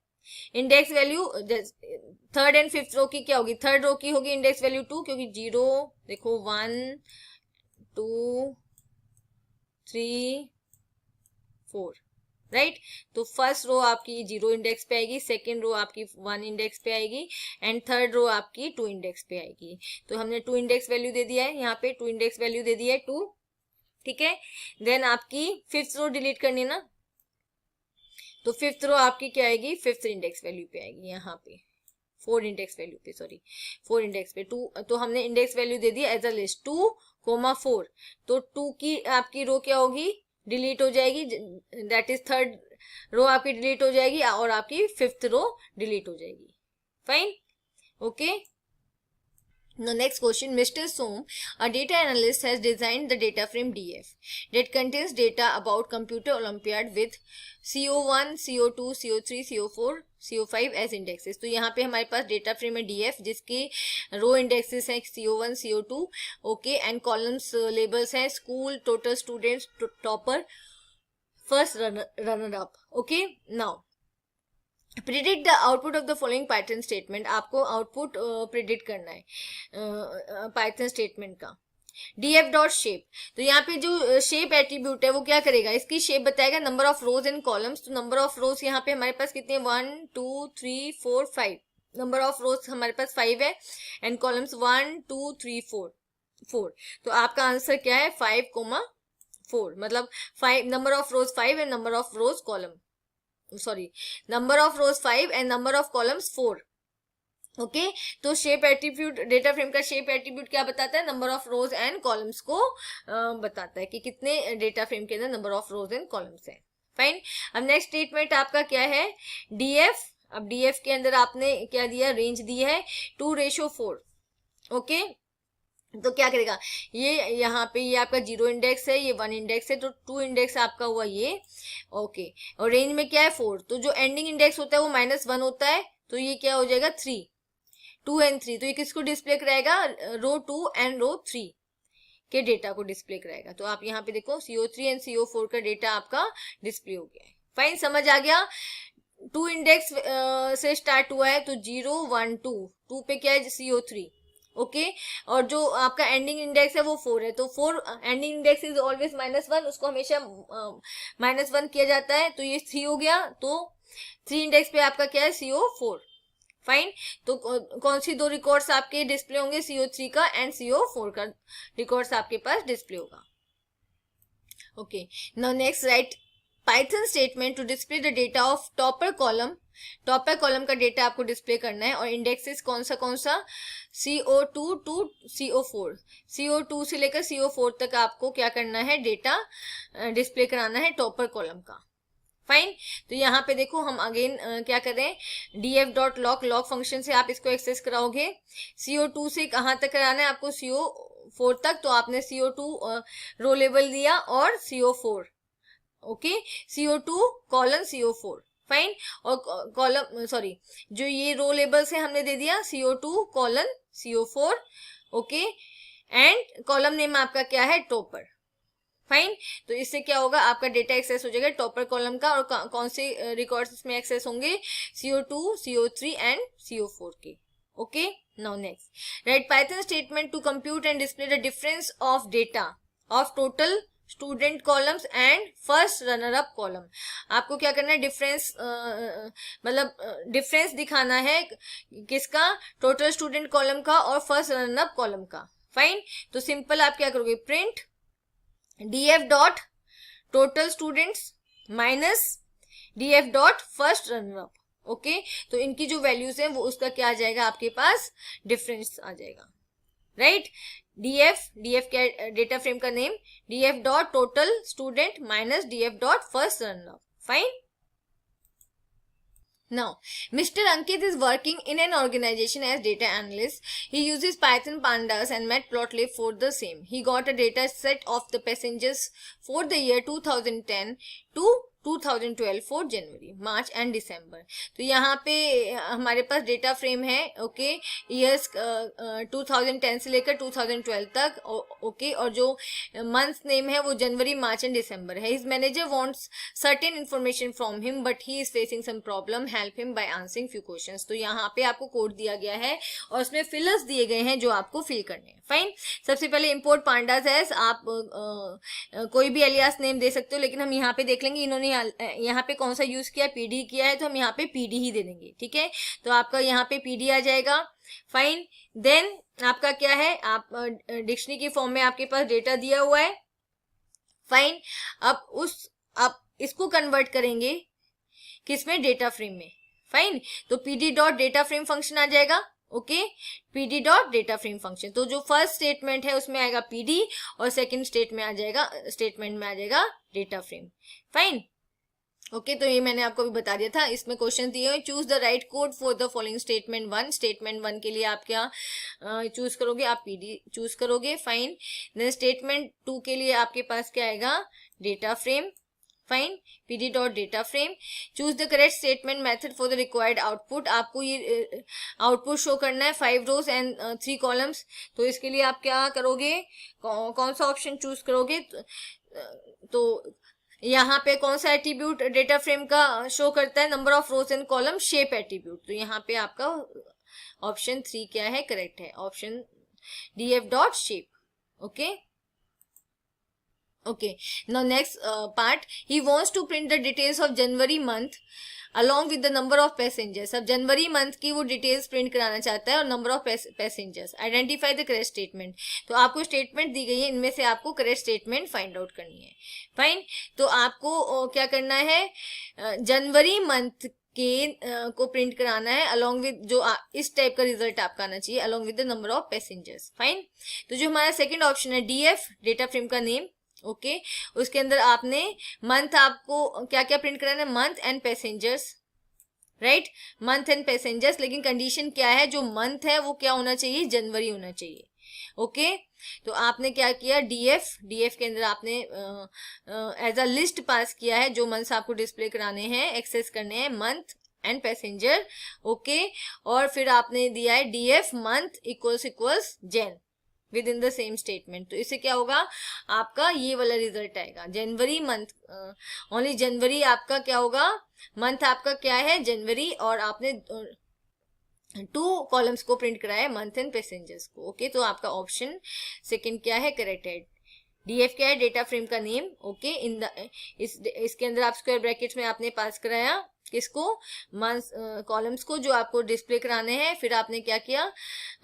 Index value third and fifth row की क्या होगी, थर्ड रो की होगी इंडेक्स वैल्यू 2, क्योंकि 0, देखो 1 2 3 4, राइट। तो फर्स्ट रो आपकी 0 इंडेक्स पे आएगी, सेकेंड रो आपकी 1 इंडेक्स पे आएगी, एंड थर्ड रो आपकी 2 इंडेक्स पे आएगी। तो हमने 2 इंडेक्स वैल्यू दे दिया है, यहाँ पे 2 इंडेक्स वैल्यू दे दिया है 2। ठीक है, देन आपकी फिफ्थ रो डिलीट करनी ना, तो फिफ्थ रो आपकी क्या आएगी, फिफ्थ इंडेक्स वैल्यू पे आएगी, यहाँ पे 4 इंडेक्स वैल्यू पे, सॉरी 4 इंडेक्स पे 2। तो हमने इंडेक्स वैल्यू दे दी एज अ लिस्ट 2,4। तो 2 की आपकी रो क्या होगी, डिलीट हो जाएगी, दैट इज थर्ड रो आपकी डिलीट हो जाएगी, और आपकी फिफ्थ रो डिलीट हो जाएगी। Fine, okay, Now next question, Mr. Som, a data analyst, has designed the data frame DF that contains data about Computer Olympiad with CO1, CO2, CO3, CO4, CO5 as indexes. तो यहाँ पे हमारे पास data frame है DF जिसके row indexes हैं CO1, CO2, okay, and columns labels हैं school, total students, topper, first runner up. Okay, now predict the output of the following Python statement. आपको आउटपुट प्रिडिक्ट करना है पाइथन स्टेटमेंट का. df dot shape, तो यहाँ पे जो शेप एट्रीब्यूट है वो क्या करेगा, इसकी शेप बताएगा. Number of rows and columns, तो नंबर ऑफ रोज यहाँ पे हमारे पास कितने हैं, 1 2 3 4 5. नंबर ऑफ रोज हमारे पास 5 है एंड कॉलम्स 1 2 3 4. तो आपका आंसर क्या है, 5,4. मतलब 5 number of rose 5 and number of rose column, sorry, number of rose 5 and number of columns 4. Okay, तो शेप एट्रीब्यूट, डेटा फ्रेम का शेप एट्रीब्यूट क्या बताता है, number of rows and columns को बताता है कि कितने डेटा फ्रेम के अंदर number of rows and columns है. फाइन. अब नेक्स्ट स्टेटमेंट आपका क्या है, डीएफ. अब डीएफ के अंदर आपने क्या दिया, रेंज दी है 2:4. ओके, तो क्या करेगा, ये यहाँ पे ये आपका 0 इंडेक्स है, ये 1 इंडेक्स है, तो 2 इंडेक्स आपका हुआ ये. ओके, और रेंज में क्या है 4, तो जो एंडिंग इंडेक्स होता है वो -1 होता है, तो ये क्या हो जाएगा 3, 2 एंड 3. तो ये किसको डिस्प्ले कराएगा, रो 2 एंड रो 3 के डेटा को डिस्प्ले कराएगा. तो आप यहाँ पे देखो CO3 एंड CO4 का डेटा आपका डिस्प्ले हो गया है. फाइन, समझ आ गया. 2 इंडेक्स से स्टार्ट हुआ है, तो 0 1 2 पे क्या है, CO3. ओके, और जो आपका एंडिंग इंडेक्स है वो 4 है, तो 4 एंडिंग इंडेक्स इज ऑलवेज -1, उसको हमेशा -1 किया जाता है. तो ये 3 हो गया, तो 3 इंडेक्स पे आपका क्या है, CO4. फाइन, तो कौन सी दो रिकॉर्ड्स आपके डिस्प्ले होंगे, CO3 का एंड CO4 का रिकॉर्ड्स आपके पास डिस्प्ले होगा. Okay, now next write Python statement to display the data of topper column. Topper column का डेटा आपको डिस्प्ले करना है और इंडेक्सेस कौन सा CO2 टू CO4, CO2 से लेकर CO4 तक आपको क्या करना है, डेटा डिस्प्ले कराना है टॉपर कॉलम का. फाइन, तो यहाँ पे देखो हम अगेन क्या करें, df डॉट लॉक फंक्शन से आप इसको एक्सेस कराओगे. CO2 से कहाँ तक कराना है आपको, CO4 तक, तो आपने CO2 रो लेवल दिया और CO4. Okay, CO2 colon CO4. Fine, और कॉलम सॉरी जो ये रो लेबल्स है हमने दे दिया CO2 colon CO4. Okay, and column name आपका क्या है, टॉपर. फाइन, तो इससे क्या होगा, आपका डेटा एक्सेस हो जाएगा टॉपर कॉलम का. और कौन से रिकॉर्ड्स इसमें एक्सेस होंगे, CO2 CO3 एंड CO4 के. Okay, now next write Python statement to compute and display the difference of data of total student columns and first runner up column. आपको क्या करना है, डिफरेंस मतलब डिफरेंस दिखाना है किसका, टोटल स्टूडेंट कॉलम का और फर्स्ट रनर अप कॉलम का. फाइन, तो सिंपल आप क्या करोगे, print df dot total students minus df dot first runner up. Okay, तो इनकी जो वैल्यूज हैं वो उसका क्या आ जाएगा, आपके पास डिफरेंस आ जाएगा. राइट, df क्या डेटा फ्रेम का name, df dot total student minus df dot first runner up. Fine. Now, Mr. Ankit is working in an organization as data analyst. He uses Python Pandas and Matplotlib for the same. He got a data set of the passengers for the year 2010 to 2012 for January, March and December. तो यहाँ पे हमारे पास data frame है. Okay, years 2010 से लेकर 2012 तक. Okay, और जो मंथ नेम है वो जनवरी, मार्च एंड दिसंबर है. His manager wants certain information from him but he is facing some problem, help him by answering few questions. तो यहाँ पे आपको कोड दिया गया है और उसमें फिलर्स दिए गए हैं जो आपको फिल करने हैं. फाइन, सबसे पहले इंपोर्ट पांडास है. आप कोई भी एलियास नेम दे सकते हो, लेकिन हम यहाँ पे देख लेंगे इन्होंने यहाँ पे कौन सा यूज किया, पीडी किया है, तो हम यहाँ पे पीडी ही दे देंगे. ठीक है, तो आपका यहाँ पे पीडी आ जाएगा. फाइन, देन आपका क्या है, आप डिक्शनरी के फॉर्म में आपके पास डेटा दिया हुआ है. फाइन, अब इसको कन्वर्ट करेंगे किसमें, डेटा फ्रेम में. फाइन, तो pd dot data frame function आ जाएगा. Okay, pd dot data frame function. तो जो फर्स्ट स्टेटमेंट है उसमें आएगा पीडी और सेकंड स्टेटमेंट में आ जाएगा डेटा फ्रेम. फाइन, ओके तो ये मैंने आपको भी बता दिया था, इसमें क्वेश्चन दिए हुए, choose the right code for the following statement 1। Statement 1 के लिए आप क्या चूज करोगे, आप पीडी चूज करोगे, फाइन। देन स्टेटमेंट 2 के लिए आपके पास क्या आएगा, data frame, fine, PD dot data frame. Choose the correct statement method for the required output, आपको ये आउटपुट शो करना है 5 रोज एंड 3 कॉलम्स, तो इसके लिए आप क्या करोगे, कौन सा ऑप्शन चूज करोगे, तो यहाँ पे कौन सा एट्रीब्यूट डेटा फ्रेम का शो करता है, number of rows and column, shape attribute, तो यहाँ पे आपका ऑप्शन 3 क्या है, करेक्ट है, option df dot shape. Okay okay, now next part, he wants to print the details of January month along with the number of passengers. अब जनवरी month की वो डिटेल्स प्रिंट कराना चाहता है और number of passengers. Identify the correct statement, तो आपको स्टेटमेंट दी गई है, इनमें से आपको करेक्ट स्टेटमेंट फाइंड आउट करनी है, फाइन। तो आपको क्या करना है, जनवरी मंथ के को प्रिंट कराना है अलॉन्ग विद जो इस टाइप का रिजल्ट आपका आना चाहिए, along with the number of passengers, fine. तो जो हमारा सेकंड ऑप्शन है डीएफ, डेटा फ्रेम का नेम, ओके उसके अंदर आपने मंथ, आपको क्या क्या प्रिंट कराना है, month and passengers, right, month and passengers, लेकिन कंडीशन क्या है, जो मंथ है वो क्या होना चाहिए, जनवरी होना चाहिए, ओके। तो आपने क्या किया, डीएफ के अंदर आपने एज अ लिस्ट पास किया है, जो मंथ्स आपको डिस्प्ले कराने हैं, एक्सेस करने हैं, मंथ एंड पैसेंजर, ओके। और फिर आपने दिया है DF month equals Jan within the same statement, तो इससे क्या होगा, आपका ये वाला रिजल्ट आएगा, जनवरी मंथ, ओनली जनवरी आपका क्या होगा, मंथ आपका क्या है, जनवरी, और आपने 2 कॉलम्स को प्रिंट कराया है, मंथ एंड पैसेंजर्स को, ओके। तो आपका ऑप्शन सेकंड क्या है, करेक्ट है। डीएफ क्या है, डेटा फ्रेम का नेम, ओके। इन द इसके अंदर आप स्क्वायर ब्रैकेट्स में आपने पास कराया किसको, मंथ कॉलम्स को जो आपको डिस्प्ले कराने हैं, फिर आपने क्या किया,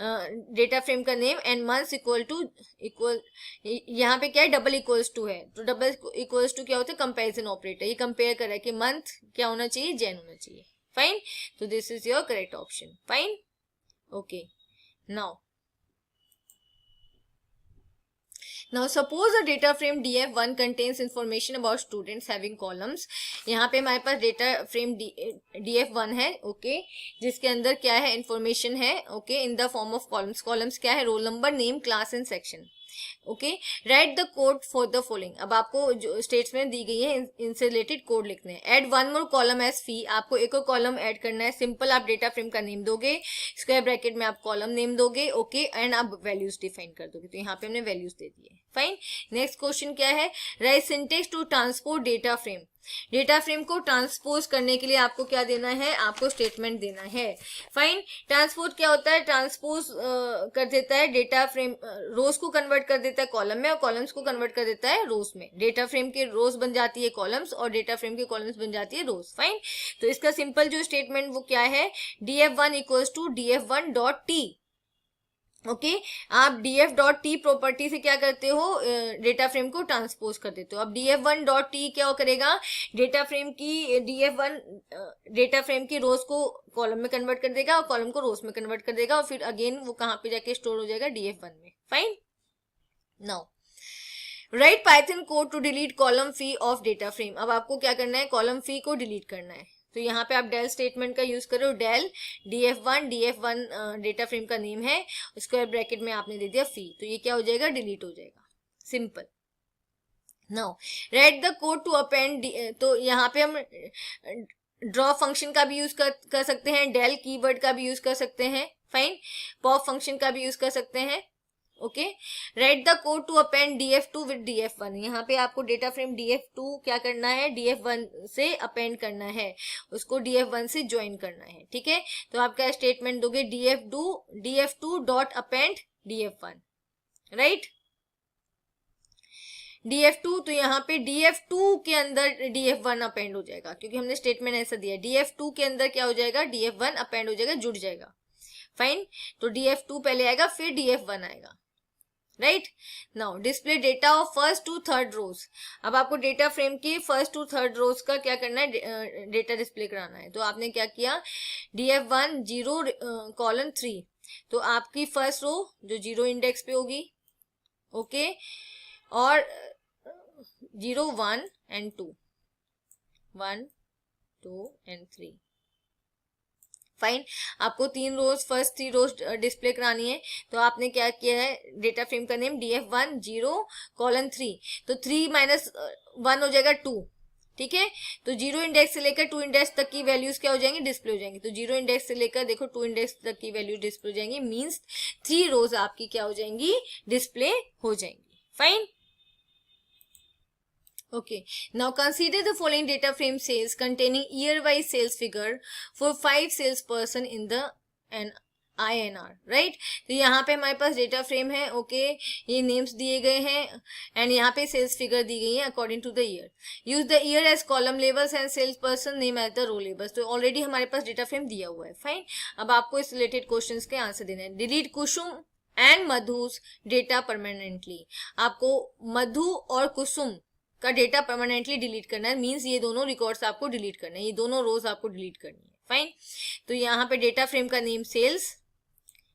डेटा फ्रेम का नेम एंड मंथ्स इक्वल, यहाँ पे क्या है, डबल इक्वल्स टू है, तो डबल इक्वल्स टू क्या होता है, कंपैरिजन ऑपरेटर, ये कंपेयर कर रहा है कि मंथ क्या होना चाहिए, जैन होना चाहिए, फाइन। तो this is your correct option, fine, okay. Now suppose a data frame df1 contains information about students having columns। यहाँ पे हमारे पास डेटा फ्रेम df1 है, ओके, जिसके अंदर क्या है, इंफॉर्मेशन है, okay, in the form of columns. Columns क्या है, role number, name, class and section, okay. Write the code for the following, अब आपको जो स्टेट्समेंट दी गई है इनसे रिलेटेड कोड लिखने हैं। एड 1 मोर कॉलम एज फी, आपको एक और कॉलम ऐड करना है, सिंपल, आप डेटा फ्रेम का नेम दोगे, स्क्वायर ब्रैकेट में आप कॉलम नेम दोगे, ओके, एंड आप वैल्यूज डिफाइन कर दोगे, तो यहाँ पे हमने वैल्यूज दे दिए, फाइन। नेक्स्ट क्वेश्चन क्या है, write syntax to transport data frame. Data frame को ट्रांसपोज करने के लिए आपको क्या देना है, आपको स्टेटमेंट देना है, फाइन। ट्रांसपोज क्या होता है, ट्रांसपोज कर देता है डेटा फ्रेम, रोज को कन्वर्ट कर देता है कॉलम में, और कॉलम्स को कन्वर्ट कर देता है रोज में। डेटा फ्रेम के रोज बन जाती है कॉलम्स, और डेटा फ्रेम के कॉलम्स बन जाती है रोज, फाइन। तो इसका सिंपल जो स्टेटमेंट वो क्या है, df1 equals to df1 dot T, okay. आप df डॉट टी प्रॉपर्टी से क्या करते हो, डेटा फ्रेम को ट्रांसपोज कर देते हो। अब df1 डॉट टी क्या करेगा, डेटा फ्रेम की डेटा फ्रेम की रोज को कॉलम में कन्वर्ट कर देगा, और कॉलम को रोज में कन्वर्ट कर देगा, और फिर अगेन वो कहाँ पे जाके स्टोर हो जाएगा, df1 में, fine. Now write Python code to delete column fee of data frame. अब आपको क्या करना है, कॉलम फी को डिलीट करना है, तो यहाँ पे आप डेल स्टेटमेंट का यूज करो, डेल df1 डेटा फ्रेम का नेम है, स्क्वायर ब्रैकेट में आपने दे दिया फी, तो ये क्या हो जाएगा, डिलीट हो जाएगा, simple. Now write the code to append, तो यहाँ पे हम ड्रॉ फंक्शन का भी यूज कर सकते हैं, डेल कीवर्ड का भी यूज कर सकते हैं, फाइन, पॉप फंक्शन का भी यूज कर सकते हैं, okay. Write the code to append df2 with df1, यहाँ पे आपको डेटा फ्रेम df2 क्या करना है, df1 से अपेंड करना है, उसको df1 से ज्वाइन करना है, ठीक है। तो आप क्या स्टेटमेंट दोगे, df2 dot append df1, right, df2, तो यहाँ पे df2 के अंदर df1 अपेंड हो जाएगा, क्योंकि हमने स्टेटमेंट ऐसा दिया, df2 के अंदर क्या हो जाएगा, df1 अपेंड हो जाएगा, जुड़ जाएगा, फाइन। तो df2 पहले आएगा, फिर df1 आएगा, right. Now display data of first to third rows, अब आपको डेटा फ्रेम की फर्स्ट टू थर्ड रोज का क्या करना है, डेटा डिस्प्ले कराना है, तो आपने क्या किया, df1 0 कॉलम 3, तो आपकी फर्स्ट रो जो 0 इंडेक्स पे होगी, ओके, और 0 1 एंड 2, 1 2 and 3. फाइन. आपको 3 रोज, फर्स्ट 3 रोज डिस्प्ले करानी है, तो आपने क्या किया है, डेटा फ्रेम का नेम df1 0 colon 3. तो 3 माइनस 1 हो जाएगा 2. ठीक है, तो 0 इंडेक्स से लेकर 2 इंडेक्स तक की वैल्यूज क्या हो जाएंगी, डिस्प्ले हो जाएंगी. तो 0 इंडेक्स से लेकर देखो 2 इंडेक्स तक की वैल्यू डिस्प्ले हो जाएंगी, मींस 3 रोज आपकी क्या हो जाएंगी, डिस्प्ले हो जाएंगी. Fine. Okay, now consider the following data frame sales containing year-wise sales figure for 5 salesperson in the INR, right? तो यहाँ पे हमारे पास डेटा फ्रेम है. ओके, ये नेम्स दिए गए हैं एंड यहाँ पे सेल्स फिगर दी गई है according to the year. Use the year as column labels and sales person name as the row labels. तो ऑलरेडी हमारे पास डेटा फ्रेम दिया हुआ है. फाइन. अब आपको इस रिलेटेड क्वेश्चंस के आंसर देने हैं. Delete Kusum and Madhus data permanently. आपको मधु और कुसुम का डेटा परमानेंटली डिलीट करना है, मींस ये दोनों रिकॉर्ड्स आपको डिलीट करना है, ये दोनों रोज आपको डिलीट करनी है. फाइन. तो यहाँ पे डेटा फ्रेम का नेम सेल्स.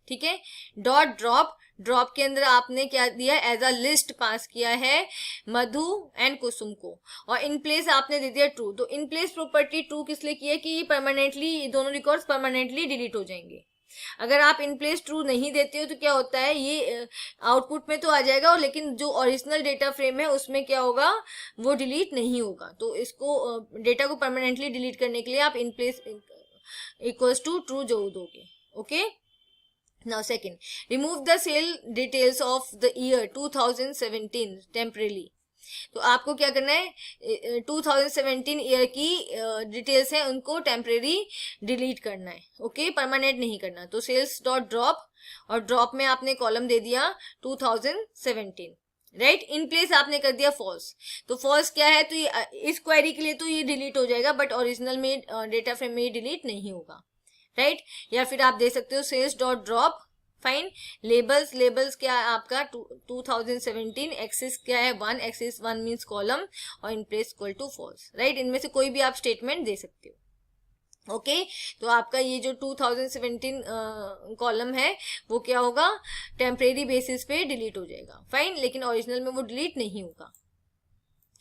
ठीक है. डॉट ड्रॉप, ड्रॉप के अंदर आपने क्या दिया, एज अ लिस्ट पास किया है मधु एंड कुसुम को, और इन प्लेस आपने दे दिया ट्रू. तो इन प्लेस प्रॉपर्टी ट्रू किस लिए की है, कि ये परमानेंटली, दोनों रिकॉर्ड्स परमानेंटली डिलीट हो जाएंगे. अगर आप इन प्लेस ट्रू नहीं देते हो तो क्या होता है, ये आउटपुट में तो आ जाएगा, और लेकिन जो ओरिजिनल डेटा फ्रेम है उसमें क्या होगा, वो डिलीट नहीं होगा. तो इसको डेटा को परमानेंटली डिलीट करने के लिए आप in place equals to true जो दोगे. Okay. Now second, remove the sale details of the year 2017 temporarily. तो आपको क्या करना है, 2017 ईयर की डिटेल्स है उनको टेम्परेरी डिलीट करना है. ओके, परमानेंट नहीं करना. तो सेल्स डॉट ड्रॉप, और ड्रॉप में आपने कॉलम दे दिया 2017, राइट. इन प्लेस आपने कर दिया फॉल्स. तो फॉल्स क्या है, तो ये इस क्वेरी के लिए तो ये डिलीट हो जाएगा, बट ओरिजिनल में डेटा फ्रेम में ये डिलीट नहीं होगा, राइट. या फिर आप दे सकते हो sales dot drop. Fine. Labels, labels क्या है आपका 2017, एक्सिस क्या है 1, एक्सिस 1 मीन्स कॉलम, और in place equal to false, right. इनमें से कोई भी आप स्टेटमेंट दे सकते हो. ओके. तो आपका ये जो 2017 कॉलम है वो क्या होगा, टेम्परेरी बेसिस पे डिलीट हो जाएगा. फाइन. लेकिन ओरिजिनल में वो डिलीट नहीं होगा.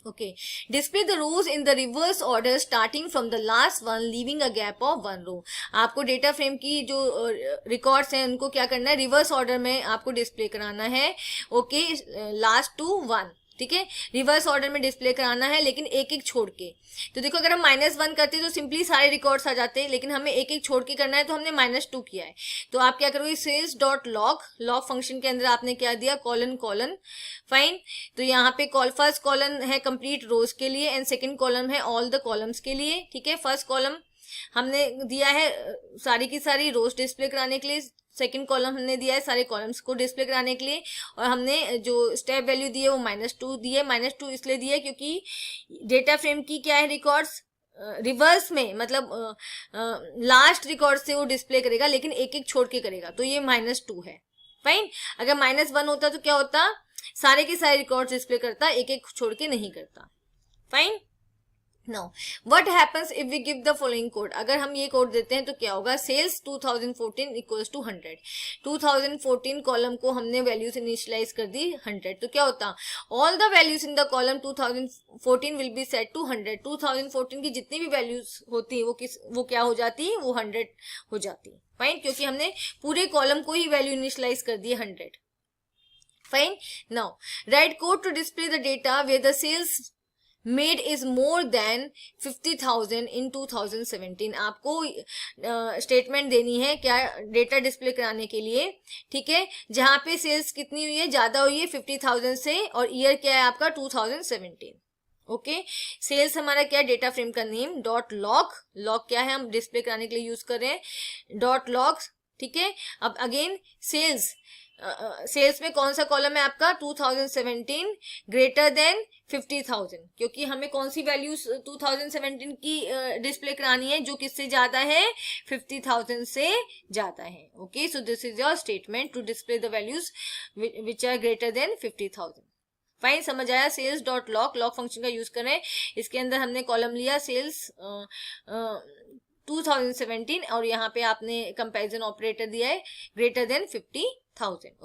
Okay, display the rows in the reverse order starting from the last one leaving a gap of 1 row. आपको डेटा फ्रेम की जो रिकॉर्ड्स हैं उनको क्या करना है, रिवर्स ऑर्डर में आपको डिस्प्ले कराना है. Okay, last two 1. ठीक है, रिवर्स ऑर्डर में डिस्प्ले कराना है, लेकिन एक एक छोड़ के. तो देखो अगर हम -1 करते तो सिंपली सारे रिकॉर्ड्स आ जाते, लेकिन हमें एक एक छोड़ के करना है, तो हमने -2 किया है. तो आप क्या करोगे, sales dot loc, loc function के अंदर आपने क्या दिया, कॉलन कॉलन. फाइन. तो यहाँ पे फर्स्ट कॉलम है कंप्लीट रोज के लिए एंड सेकंड कॉलम है ऑल द कॉलम्स के लिए. ठीक है, फर्स्ट कॉलम हमने दिया है सारी की सारी रोज डिस्प्ले कराने के लिए, सेकंड कॉलम हमने दिया है सारे कॉलम्स को डिस्प्ले कराने के लिए, और हमने जो स्टेप वैल्यू दी है वो -2 दी है. -2 इसलिए दी है क्योंकि डेटा फ्रेम की क्या है, रिकॉर्ड्स रिवर्स में, मतलब लास्ट रिकॉर्ड से वो डिस्प्ले करेगा, लेकिन एक एक छोड़ के करेगा, तो ये -2 है. फाइन. अगर -1 होता तो क्या होता, सारे के सारे रिकॉर्ड्स डिस्प्ले करता, एक एक छोड़ के नहीं करता. Fine. Now what happens if we give the following code. अगर हम ये कोड देते हैं तो क्या होगा, सेल्स 2014 इक्वल्स टू 100. 2014 कॉलम को हमने वैल्यूज इनिशियलाइज कर दी 100. तो क्या होता, all the values in the column 2014 will be set to 100. 2014 की जितनी भी वैल्यूज होती है वो क्या हो जाती है, वो 100 हो जाती है. फाइन. क्योंकि हमने पूरे कॉलम को ही वैल्यू इनिशियलाइज कर दी 100. Fine. Now write code to display the data where the sales made is more than 50,000 in 2017. आपको स्टेटमेंट देनी है क्या, डेटा डिस्प्ले कराने के लिए. ठीक है, जहां पे सेल्स कितनी हुई है, ज्यादा हुई है 50,000 से, और ईयर क्या है आपका 2017. ओके. सेल्स हमारा क्या है, डेटा फ्रेम का नेम. डॉट लॉग, लॉग क्या है, हम डिस्प्ले कराने के लिए यूज कर रहे हैं, डॉट लॉग. ठीक है. अब अगेन सेल्स, सेल्स में कौन सा कॉलम है आपका, 2017 ग्रेटर देन 50,000, क्योंकि हमें कौन सी वैल्यूज 2017 की डिस्प्ले करानी है, जो किससे ज्यादा है, 50,000 से ज्यादा है. Okay. So this is your statement to display the values which are greater than 50,000. Fine. समझ आया. Sales dot loc, loc function का यूज करें. इसके अंदर हमने कॉलम लिया सेल्स 2017, और यहाँ पे आपने कंपैरिजन ऑपरेटर दिया है ग्रेटर देन 50,000.